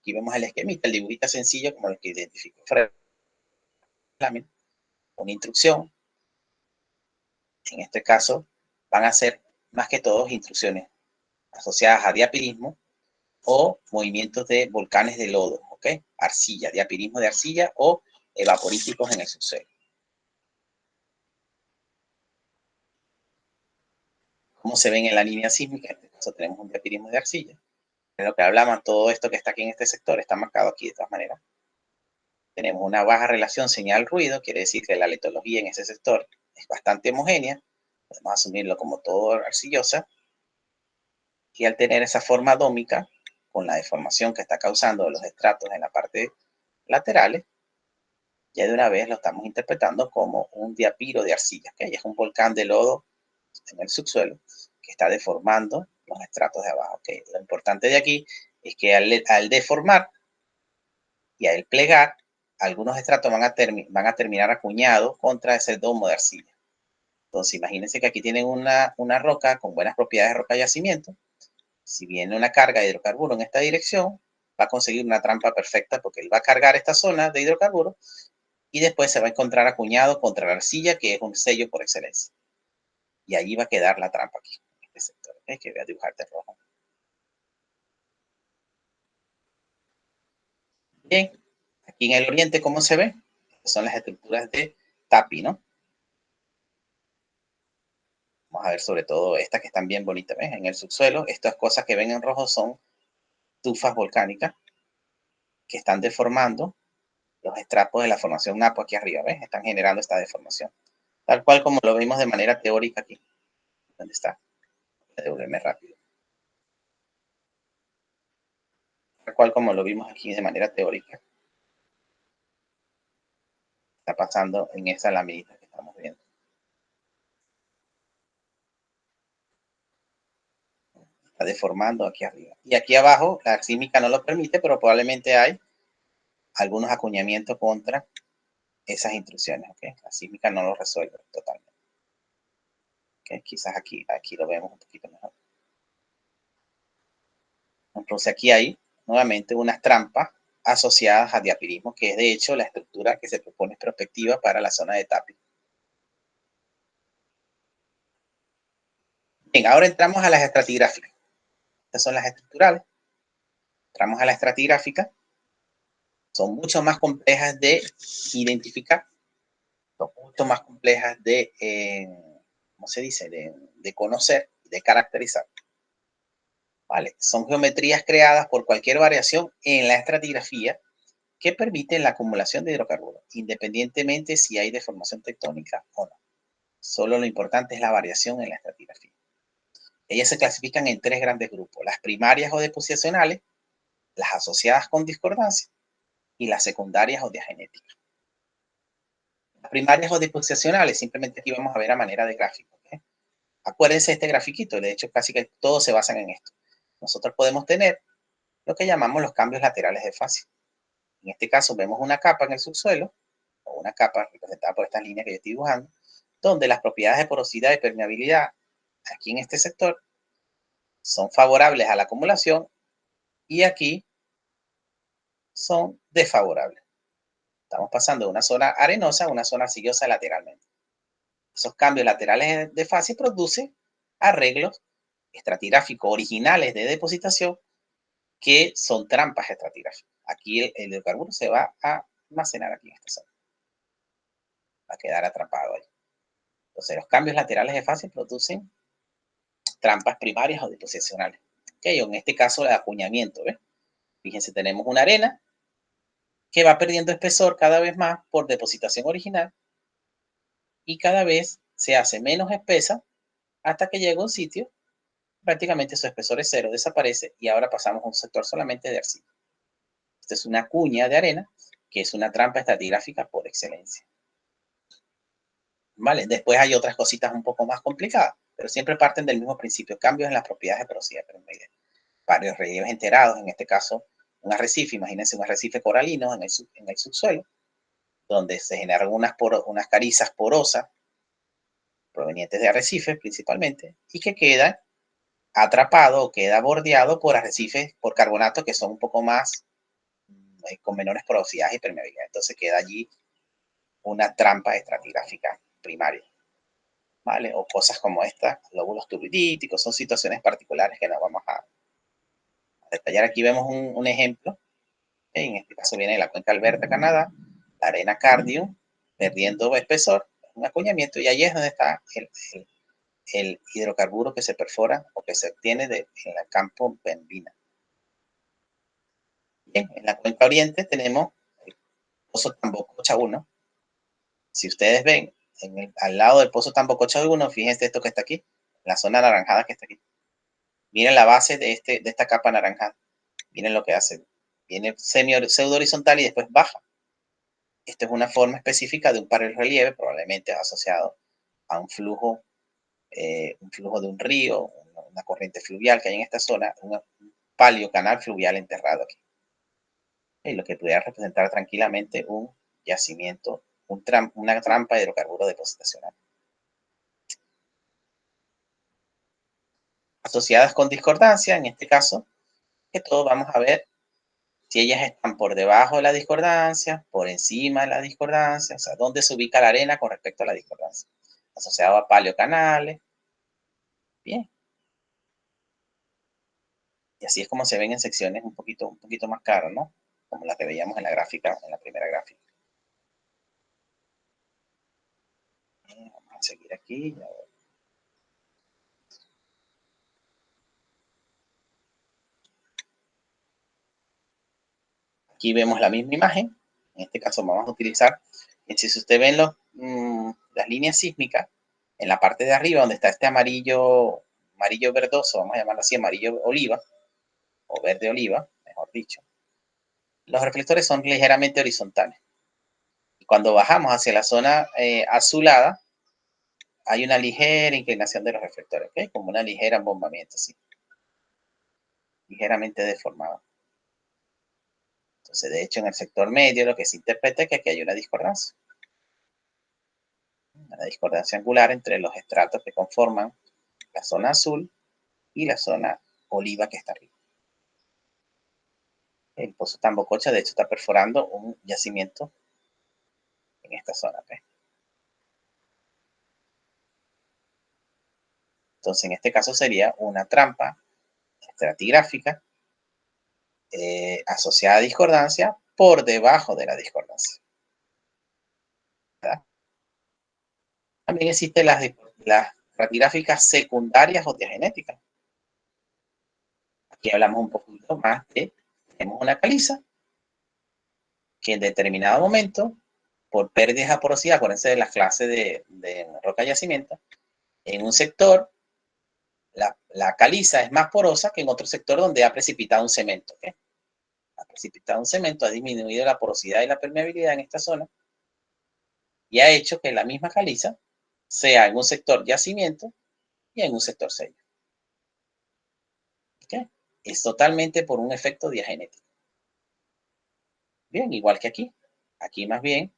Aquí vemos el esquemita, el dibujito sencillo como el que identificó Fred. Una intrusión, en este caso, van a ser más que todo intrusiones asociadas a diapirismo o movimientos de volcanes de lodo, ¿ok? Arcilla, diapirismo de arcilla o evaporíticos en el subsuelo. ¿Cómo se ven en la línea sísmica? En este caso tenemos un diapirismo de arcilla. De lo que hablamos, todo esto que está aquí en este sector está marcado aquí de todas maneras. tenemos una baja relación señal-ruido, quiere decir que la litología en ese sector es bastante homogénea, podemos asumirlo como todo arcillosa, y al tener esa forma dómica, con la deformación que está causando los estratos en la parte laterales, ya de una vez lo estamos interpretando como un diapiro de arcilla, que es un volcán de lodo en el subsuelo que está deformando los estratos de abajo. ¿Okay? Lo importante de aquí es que al deformar y al plegar, algunos estratos van a terminar acuñados contra ese domo de arcilla. Entonces, imagínense que aquí tienen una roca con buenas propiedades de roca de yacimiento. Si viene una carga de hidrocarburo en esta dirección, va a conseguir una trampa perfecta porque él va a cargar esta zona de hidrocarburo y después se va a encontrar acuñado contra la arcilla, que es un sello por excelencia. Y allí va a quedar la trampa aquí, en este sector. ¿Okay? Que voy a dibujarte en rojo. Bien, aquí en el oriente, ¿cómo se ve? Son las estructuras de Tapi, ¿no? Vamos a ver sobre todo estas que están bien bonitas, ¿ves? En el subsuelo, estas cosas que ven en rojo son tufas volcánicas que están deformando los estratos de la formación Napo aquí arriba, ¿ves? Están generando esta deformación. Tal cual como lo vimos de manera teórica aquí. ¿Dónde está? Voy a devolverme rápido. Tal cual como lo vimos aquí de manera teórica. Está pasando en esa laminita que estamos viendo. Está deformando aquí arriba. Y aquí abajo, la sísmica no lo permite, pero probablemente hay algunos acuñamientos contra esas intrusiones. ¿Okay? La sísmica no lo resuelve totalmente. ¿Okay? Quizás aquí lo vemos un poquito mejor. Entonces aquí hay nuevamente unas trampas asociadas a diapirismo, que es de hecho la estructura que se propone prospectiva para la zona de Tapi. Bien, ahora entramos a las estratigráficas. Estas son las estructurales. Entramos a la estratigráfica. Son mucho más complejas de identificar. Son mucho más complejas de, ¿cómo se dice? De conocer, de caracterizar. ¿Vale? Son geometrías creadas por cualquier variación en la estratigrafía que permiten la acumulación de hidrocarburos, independientemente si hay deformación tectónica o no. Solo lo importante es la variación en la estratigrafía. Ellas se clasifican en tres grandes grupos: las primarias o deposicionales, las asociadas con discordancia y las secundarias o diagenéticas. Las primarias o deposicionales, simplemente aquí vamos a ver a manera de gráfico. ¿Okay? Acuérdense de este grafiquito, de hecho casi que todos se basan en esto. Nosotros podemos tener lo que llamamos los cambios laterales de fase. En este caso vemos una capa en el subsuelo, o una capa representada por estas líneas que yo estoy dibujando, donde las propiedades de porosidad y permeabilidad aquí en este sector son favorables a la acumulación y aquí son desfavorables. Estamos pasando de una zona arenosa a una zona arcillosa lateralmente. Esos cambios laterales de fase producen arreglos estratigráficos originales de depositación que son trampas estratigráficas. Aquí el hidrocarburo se va a almacenar aquí en esta zona. Va a quedar atrapado ahí. Entonces, los cambios laterales de fase producen trampas primarias o deposicionales. Okay, en este caso, el acuñamiento. ¿Ves? Fíjense, tenemos una arena que va perdiendo espesor cada vez más por depositación original y cada vez se hace menos espesa hasta que llega a un sitio, prácticamente su espesor es cero, desaparece y ahora pasamos a un sector solamente de arcilla. Esta es una cuña de arena que es una trampa estratigráfica por excelencia. ¿Vale? Después hay otras cositas un poco más complicadas, pero siempre parten del mismo principio: cambios en las propiedades de porosidad permeabilidad. Varios relieves enterados, en este caso un arrecife, imagínense un arrecife coralino en el subsuelo, donde se generan unas calizas porosas provenientes de arrecifes principalmente, y que queda atrapado o queda bordeado por arrecifes, por carbonatos que son un poco más, con menores porosidades y permeabilidad. Entonces queda allí una trampa estratigráfica primaria. ¿Vale? O cosas como esta, lóbulos tuburíticos, son situaciones particulares que no vamos a detallar. Aquí vemos un ejemplo. En este caso viene de la cuenca Alberta, Canadá, la arena Cardium, perdiendo espesor, un acuñamiento, y ahí es donde está el hidrocarburo que se perfora o que se obtiene en el campo Pembina. Bien, en la cuenca Oriente tenemos pozo Tambococha 1, si ustedes ven, al lado del pozo Tambococha 1, fíjense esto que está aquí, la zona anaranjada que está aquí. Miren la base de esta capa anaranjada. Miren lo que hace. Viene pseudo horizontal y después baja. Esta es una forma específica de un relieve, probablemente asociado a un flujo de un río, una corriente fluvial que hay en esta zona, un paleocanal fluvial enterrado aquí. Y lo que pudiera representar tranquilamente un yacimiento, una trampa de hidrocarburos depositacional. Asociadas con discordancia, en este caso, que todos vamos a ver si ellas están por debajo de la discordancia, por encima de la discordancia, o sea, dónde se ubica la arena con respecto a la discordancia. Asociado a paleocanales. Bien. Y así es como se ven en secciones un poquito más claras, ¿no? Como la que veíamos en la gráfica, en la primera gráfica. Bien, vamos a seguir aquí. Aquí vemos la misma imagen. En este caso vamos a utilizar, si usted ven las líneas sísmicas, en la parte de arriba donde está este amarillo verdoso, vamos a llamarlo así, amarillo oliva, o verde oliva, mejor dicho, los reflectores son ligeramente horizontales. Y cuando bajamos hacia la zona azulada, hay una ligera inclinación de los reflectores, ¿ok? Como una ligera embombamiento, así. Ligeramente deformado. Entonces, de hecho, en el sector medio lo que se interpreta es que aquí hay una discordancia. Una discordancia angular entre los estratos que conforman la zona azul y la zona oliva que está arriba. El pozo Tambococha, de hecho, está perforando un yacimiento en esta zona. ¿Okay? Entonces, en este caso sería una trampa estratigráfica asociada a discordancia por debajo de la discordancia. ¿Verdad? También existen las estratigráficas secundarias o diagenéticas. Aquí hablamos un poquito más de, tenemos una caliza que en determinado momento, por pérdidas de porosidad, acuérdense de las clases de roca y yacimiento, en un sector la caliza es más porosa que en otro sector donde ha precipitado un cemento. ¿Okay? Ha precipitado un cemento, ha disminuido la porosidad y la permeabilidad en esta zona y ha hecho que la misma caliza sea en un sector yacimiento y en un sector sello. ¿Okay? Es totalmente por un efecto diagenético. Bien, igual que aquí. Aquí más bien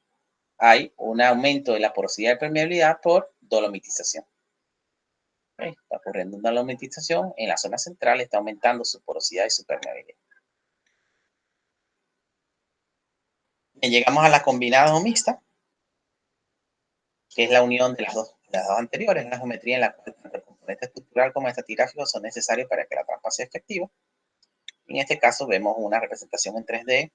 hay un aumento de la porosidad y permeabilidad por dolomitización. ¿Okay? Está ocurriendo una dolomitización en la zona central, está aumentando su porosidad y su permeabilidad. Bien, llegamos a la combinada o mixta, que es la unión de las dos anteriores, la geometría en la cual tanto el componente estructural como el estratigráfico son necesarios para que la trampa sea efectiva. En este caso vemos una representación en 3D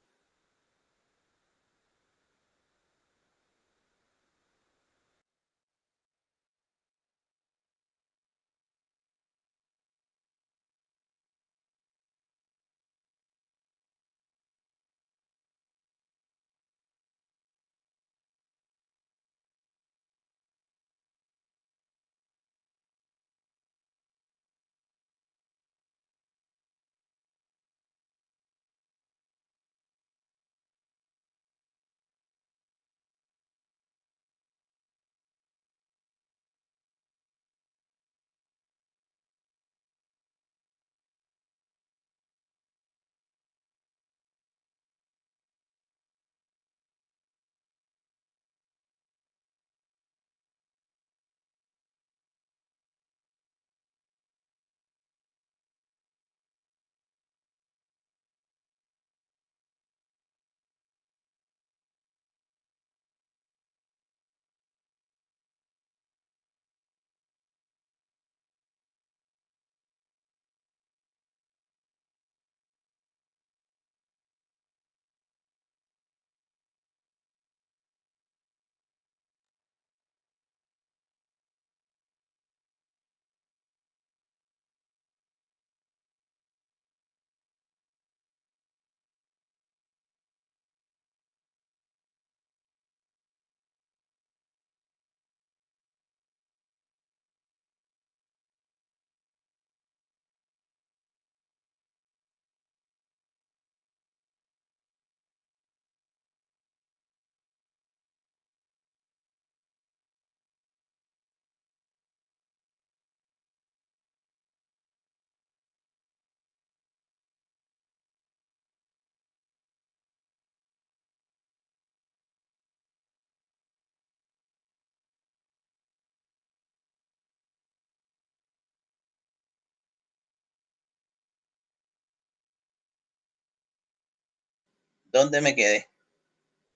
¿Dónde me quedé?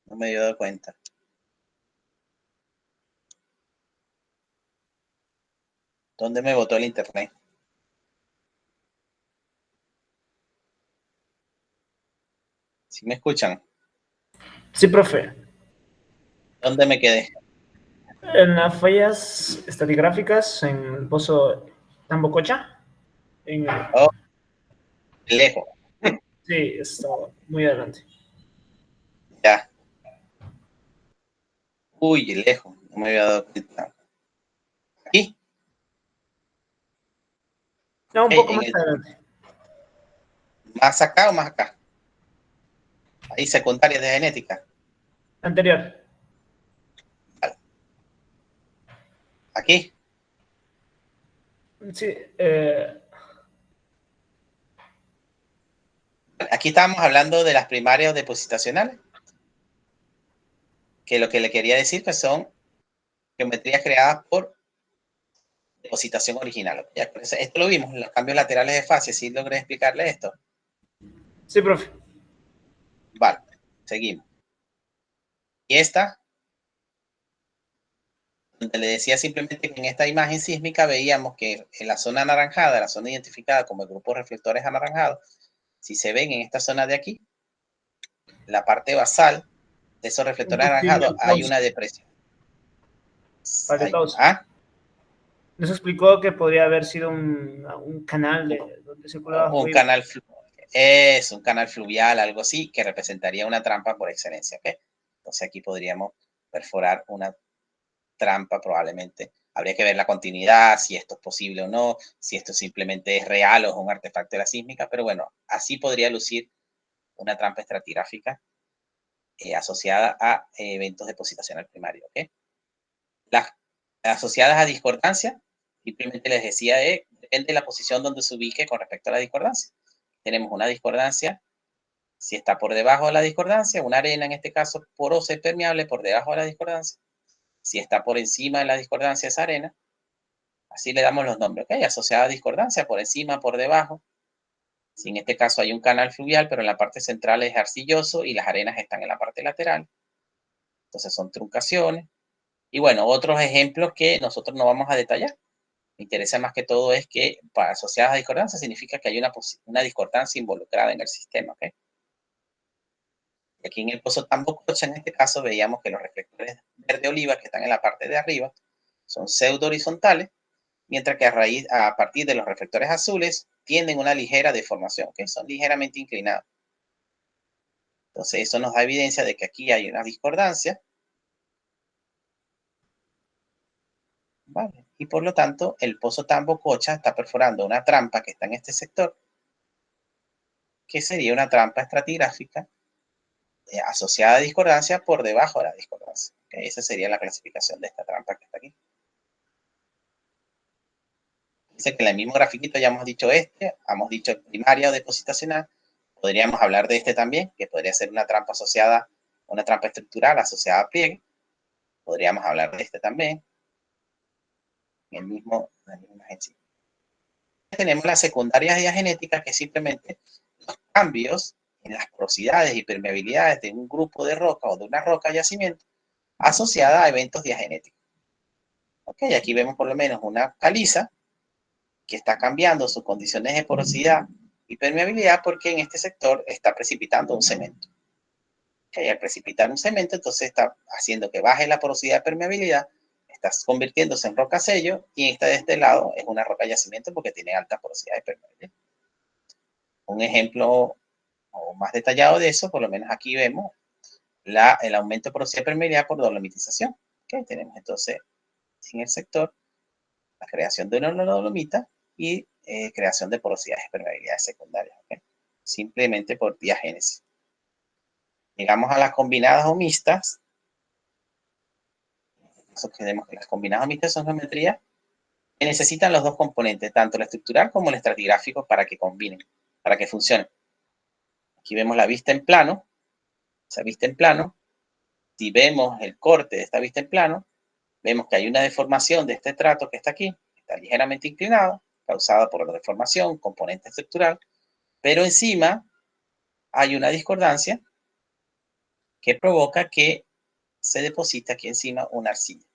No me había dado cuenta. ¿Dónde me botó el internet? ¿Sí me escuchan? Sí, profe. ¿Dónde me quedé? En las fallas estratigráficas en el pozo Tambococha. Oh, lejos. Sí, está muy adelante. Ya. Uy, lejos. No me había dado cuenta. Aquí. No, un poco En más adelante. ¿Más acá o más acá? Ahí, secundarias de genética. Anterior. Aquí. Sí, Aquí estábamos hablando de las primarias o depositacionales. Que lo que le quería decir que son geometrías creadas por depositación original. Ya, esto lo vimos, los cambios laterales de fase. ¿Sí logré explicarle esto? sí, profe. Vale, seguimos. Y esta, donde le decía simplemente que en esta imagen sísmica veíamos que en la zona anaranjada, la zona identificada como el grupo de reflectores anaranjados, si se ven en esta zona de aquí, la parte basal de esos reflectores anaranjados, hay una depresión. ¿Ah? Nos explicó que podría haber sido un canal de donde circulaba un canal es un canal fluvial, algo así, que representaría una trampa por excelencia. ¿Okay? Entonces aquí podríamos perforar una trampa probablemente. Habría que ver la continuidad, si esto es posible o no, si esto simplemente es real o es un artefacto de la sísmica, pero bueno, así podría lucir una trampa estratigráfica asociada a eventos depositacional primario. ¿Okay? Las asociadas a discordancia, simplemente les decía, depende de la posición donde se ubique con respecto a la discordancia. Tenemos una discordancia, si está por debajo de la discordancia, una arena en este caso porosa y permeable por debajo de la discordancia. Si está por encima de la discordancia esa arena, así le damos los nombres, ¿ok? Asociada a discordancia, por encima, por debajo. Si en este caso hay un canal fluvial, pero en la parte central es arcilloso y las arenas están en la parte lateral. Entonces son truncaciones. Y bueno, otros ejemplos que nosotros no vamos a detallar. Me interesa más que todo es que para asociadas a discordancia significa que hay una discordancia involucrada en el sistema, ¿ok? Y aquí en el pozo Tambococha, en este caso, veíamos que los reflectores verde oliva que están en la parte de arriba son pseudo horizontales, mientras que a partir de los reflectores azules tienen una ligera deformación, que son ligeramente inclinados. Entonces eso nos da evidencia de que aquí hay una discordancia. ¿Vale? Y por lo tanto, el pozo Tambococha está perforando una trampa que está en este sector, que sería una trampa estratigráfica asociada a discordancia por debajo de la discordancia. ¿Okay? Esa sería la clasificación de esta trampa que está aquí. Dice que en el mismo grafiquito ya hemos dicho hemos dicho primaria o depositacional. Podríamos hablar de este también, que podría ser una trampa asociada, una trampa estructural asociada a pliegue. Podríamos hablar de este también. En el mismo agencia. Tenemos las secundarias diagenéticas, que simplemente los cambios en las porosidades y permeabilidades de un grupo de roca o de una roca yacimiento asociada a eventos diagenéticos. Ok, aquí vemos por lo menos una caliza que está cambiando sus condiciones de porosidad y permeabilidad porque en este sector está precipitando un cemento. Okay, al precipitar un cemento, entonces está haciendo que baje la porosidad de permeabilidad, está convirtiéndose en roca sello, y esta de este lado es una roca yacimiento porque tiene alta porosidad de permeabilidad. Un ejemplo más detallado de eso, por lo menos aquí vemos el aumento de porosidad de permeabilidad por dolomitización. Okay, tenemos entonces en el sector la creación de una dolomita y creación de porosidades de permeabilidad secundarias. ¿Okay? Simplemente por diagénesis. Llegamos a las combinadas o mixtas. Tenemos que las combinadas o mixtas son geometrías que necesitan los dos componentes, tanto el estructural como el estratigráfico, para que combinen, para que funcionen. Aquí vemos la vista en plano. Esa vista en plano, si vemos el corte de esta vista en plano, vemos que hay una deformación de este estrato que está aquí, que está ligeramente inclinado, causada por la deformación, componente estructural, pero encima hay una discordancia que provoca que se deposite aquí encima una arcilla.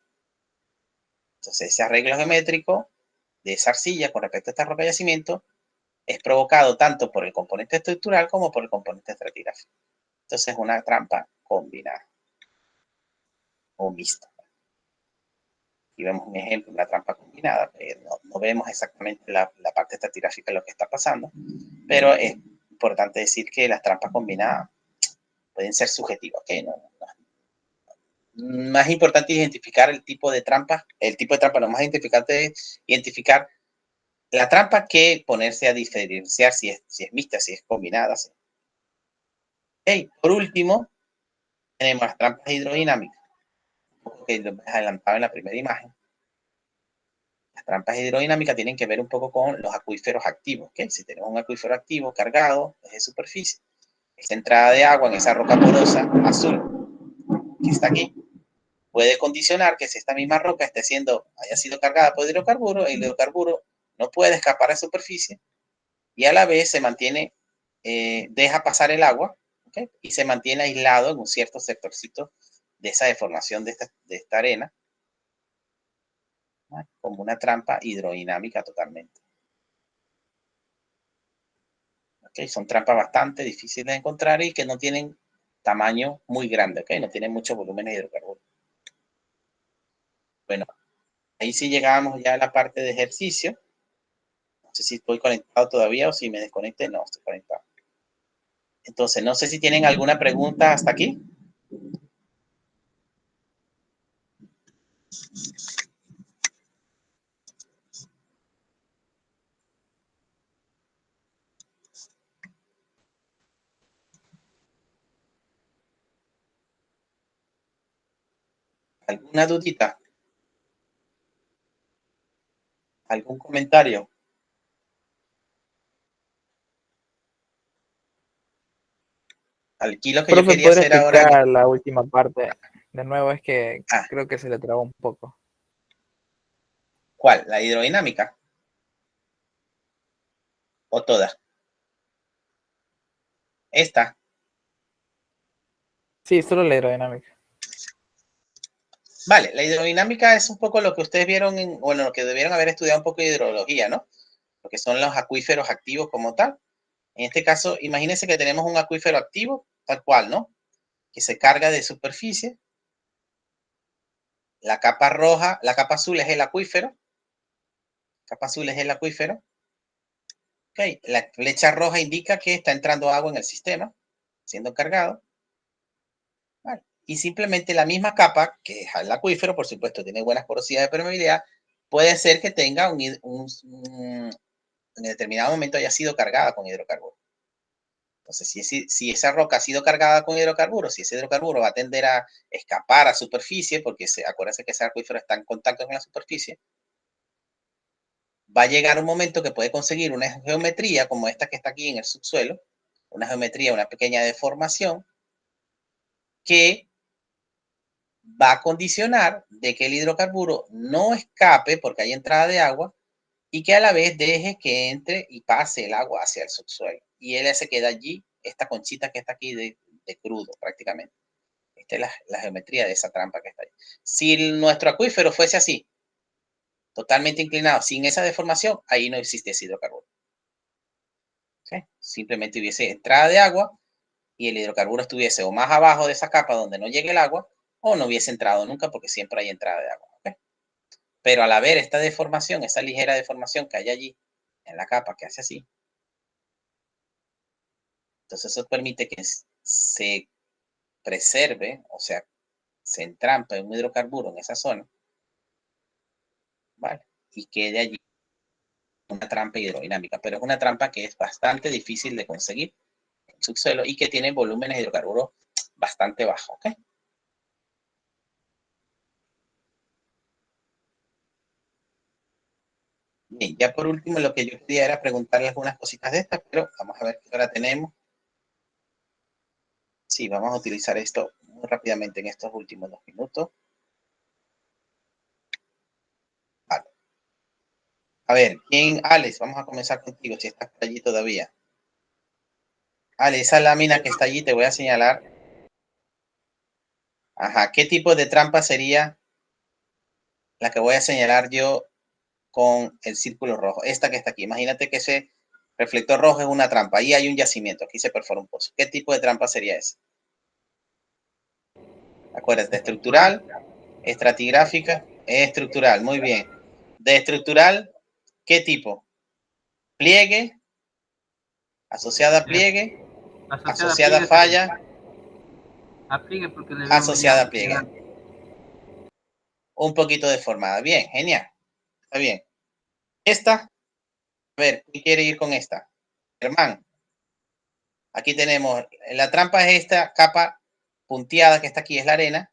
Entonces, ese arreglo geométrico de esa arcilla con respecto a esta roca de yacimiento es provocado tanto por el componente estructural como por el componente estratigráfico. Entonces, es una trampa combinada o mixta. Aquí vemos un ejemplo, una trampa combinada. No vemos exactamente la parte estratigráfica de lo que está pasando, pero es importante decir que las trampas combinadas pueden ser subjetivas. ¿Okay? Más importante identificar el tipo de trampa. El tipo de trampa, lo más identificante es identificar la trampa que ponerse a diferenciar si es mixta, si es combinada. ¿Sí? Okay. Por último, tenemos las trampas hidrodinámicas, que lo adelantaba en la primera imagen. Las trampas hidrodinámicas tienen que ver un poco con los acuíferos activos. ¿Okay? Si tenemos un acuífero activo cargado desde superficie, esta entrada de agua en esa roca porosa azul que está aquí, puede condicionar que si esta misma roca haya sido cargada por hidrocarburo, el hidrocarburo no puede escapar a superficie y a la vez se mantiene, deja pasar el agua, ¿okay? Y se mantiene aislado en un cierto sectorcito de esa deformación de esta arena, ¿no? Como una trampa hidrodinámica totalmente. ¿Okay? Son trampas bastante difíciles de encontrar y que no tienen tamaño muy grande, ¿okay? No tienen mucho volumen de hidrocarburos. Bueno, ahí sí llegábamos ya a la parte de ejercicio. No sé si estoy conectado todavía o si me desconecté. No, estoy conectado. Entonces, no sé si tienen alguna pregunta hasta aquí. ¿Alguna dudita? ¿Algún comentario? Aquí lo que yo Profe, quería ¿podría hacer ahora... explicar la última parte? De nuevo, es que Ah, creo que se le trabó un poco. ¿cuál? ¿La hidrodinámica? ¿O toda? Esta. Sí, solo la hidrodinámica. Vale, la hidrodinámica es un poco lo que ustedes vieron, bueno, lo que debieron haber estudiado un poco de hidrología, ¿no? Lo que son los acuíferos activos como tal. En este caso, imagínense que tenemos un acuífero activo, tal cual, ¿no? Que se carga de superficie. La capa roja, la capa azul es el acuífero. La capa azul es el acuífero. Okay. La flecha roja indica que está entrando agua en el sistema, siendo cargado. Vale. Y simplemente la misma capa, que es el acuífero, por supuesto, tiene buenas porosidades de permeabilidad, puede ser que tenga en determinado momento haya sido cargada con hidrocarburos. Entonces, si esa roca ha sido cargada con hidrocarburos, si ese hidrocarburo va a tender a escapar a superficie, porque acuérdense que ese acuífero está en contacto con la superficie, va a llegar un momento que puede conseguir una geometría como esta que está aquí en el subsuelo, una geometría, una pequeña deformación, que va a condicionar de que el hidrocarburo no escape porque hay entrada de agua y que a la vez deje que entre y pase el agua hacia el subsuelo. Y él se queda allí, esta conchita que está aquí de crudo prácticamente. Esta es la geometría de esa trampa que está ahí. Si nuestro acuífero fuese así, totalmente inclinado, sin esa deformación, ahí no existe ese hidrocarburo. ¿Okay? Simplemente hubiese entrada de agua y el hidrocarburo estuviese o más abajo de esa capa donde no llegue el agua, o no hubiese entrado nunca porque siempre hay entrada de agua. ¿Okay? Pero al haber esta deformación, esa ligera deformación que hay allí en la capa que hace así, entonces eso permite que se preserve, o sea, se entrampe un hidrocarburo en esa zona, ¿vale? Y quede allí una trampa hidrodinámica, pero es una trampa que es bastante difícil de conseguir en el subsuelo y que tiene volúmenes de hidrocarburos bastante bajos, ¿ok? Bien, ya por último lo que yo quería era preguntarle algunas cositas de estas, pero vamos a ver qué hora tenemos. Sí, vamos a utilizar esto muy rápidamente en estos últimos 2 minutos. Vale. A ver, Alex, vamos a comenzar contigo, si estás por allí todavía. Alex, esa lámina que está allí te voy a señalar Ajá, ¿qué tipo de trampa sería la que voy a señalar yo con el círculo rojo? Esta que está aquí. Imagínate que ese reflector rojo es una trampa. Ahí hay un yacimiento. Aquí se perfora un pozo. ¿Qué tipo de trampa sería esa? Acuérdate, estructural, estratigráfica, estructural. Muy bien. De estructural, ¿qué tipo? Pliegue, asociada a pliegue, asociada a falla, a pliegue porque le veo asociada media a pliegue. Un poquito deformada. Bien, genial. Está bien. Esta, a ver, ¿quién quiere ir con esta? Germán. Aquí tenemos, la trampa es esta capa punteada que está aquí, es la arena,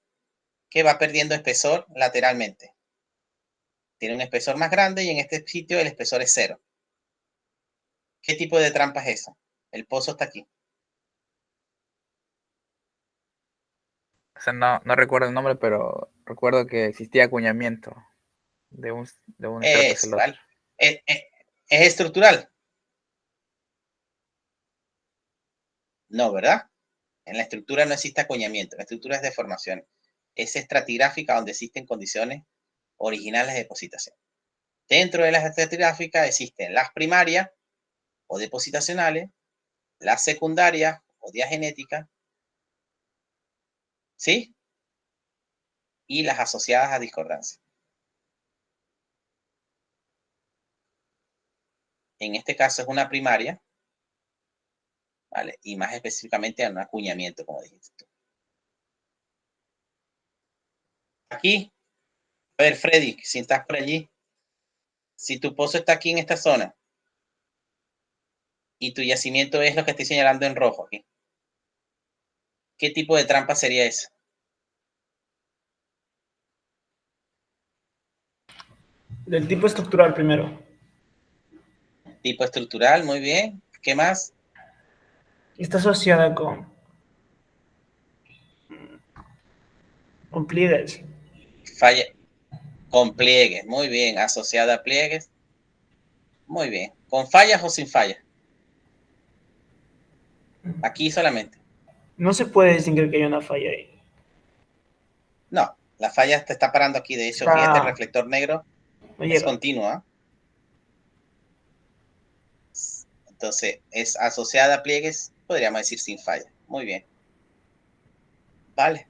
que va perdiendo espesor lateralmente. Tiene un espesor más grande y en este sitio el espesor es 0. ¿Qué tipo de trampa es esa? El pozo está aquí. O sea, no recuerdo el nombre, pero recuerdo que existía acuñamiento de un estrato hacia Es, el otro. ¿vale? Es estructural. No, ¿verdad? En la estructura no existe acuñamiento. La estructura es deformación. Es estratigráfica donde existen condiciones originales de depositación. Dentro de las estratigráficas existen las primarias o depositacionales, las secundarias o diagenéticas, ¿sí? Y las asociadas a discordancia. En este caso es una primaria, ¿vale? Y más específicamente a un acuñamiento, como dijiste tú. Aquí, a ver, Freddy, si estás por allí, si tu pozo está aquí en esta zona y tu yacimiento es lo que estoy señalando en rojo aquí, ¿qué tipo de trampa sería esa? Del tipo estructural primero. Tipo estructural, muy bien. ¿Qué más? Está asociada con pliegues. Falla, con pliegues, muy bien. Asociada a pliegues, muy bien. ¿Con fallas o sin fallas? Aquí solamente. No se puede distinguir que hay una falla ahí. No, la falla te está parando aquí. De hecho, fíjate, el reflector negro No es llega. continua. Entonces, es asociada a pliegues, podríamos decir sin falla. Muy bien. Vale.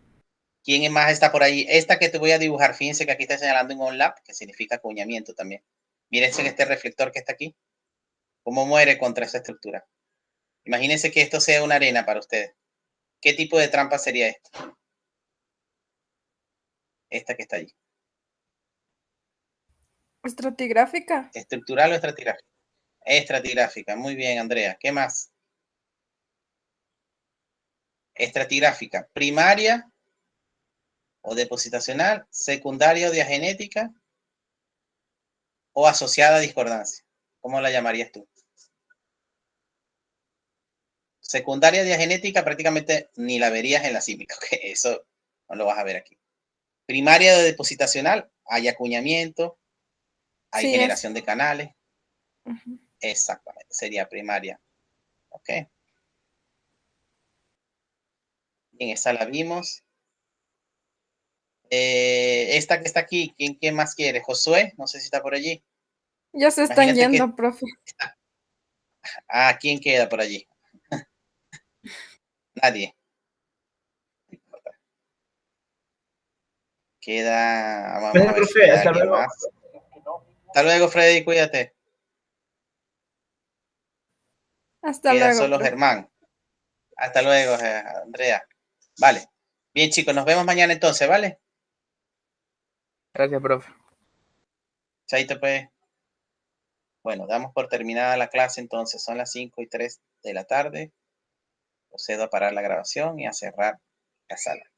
¿Quién más está por ahí? Esta que te voy a dibujar, fíjense que aquí está señalando un on-lap, que significa acuñamiento también. Mírense este reflector que está aquí. ¿Cómo muere contra esa estructura? Imagínense que esto sea una arena para ustedes. ¿Qué tipo de trampa sería esta? Esta que está allí. Estratigráfica. ¿Estructural o estratigráfica? Estratigráfica. Muy bien, Andrea. ¿Qué más? Estratigráfica. Primaria o depositacional, secundaria o diagenética o asociada a discordancia. ¿Cómo la llamarías tú? Secundaria diagenética prácticamente ni la verías en la sísmica, ¿ok? Eso no lo vas a ver aquí. Primaria o depositacional, hay acuñamiento, hay Sí, generación de canales. Ujú. Exactamente, sería primaria. ¿Ok? Bien, esta la vimos. Esta que está aquí, ¿quién más quiere? Josué, no sé si está por allí. Ya se están Imagínate que yendo, profe. ¿quién queda por allí? Nadie. Queda, vamos Gracias, a ver si profe. queda Hasta alguien luego. más. Hasta luego, Freddy, cuídate. Hasta Queda luego, solo profe. Germán. Hasta luego, Andrea. Vale. Bien, chicos, nos vemos mañana entonces, ¿vale? Gracias, profe. Chaito, pues. Bueno, damos por terminada la clase entonces. Son las 5:03 de la tarde. Procedo a parar la grabación y a cerrar la sala.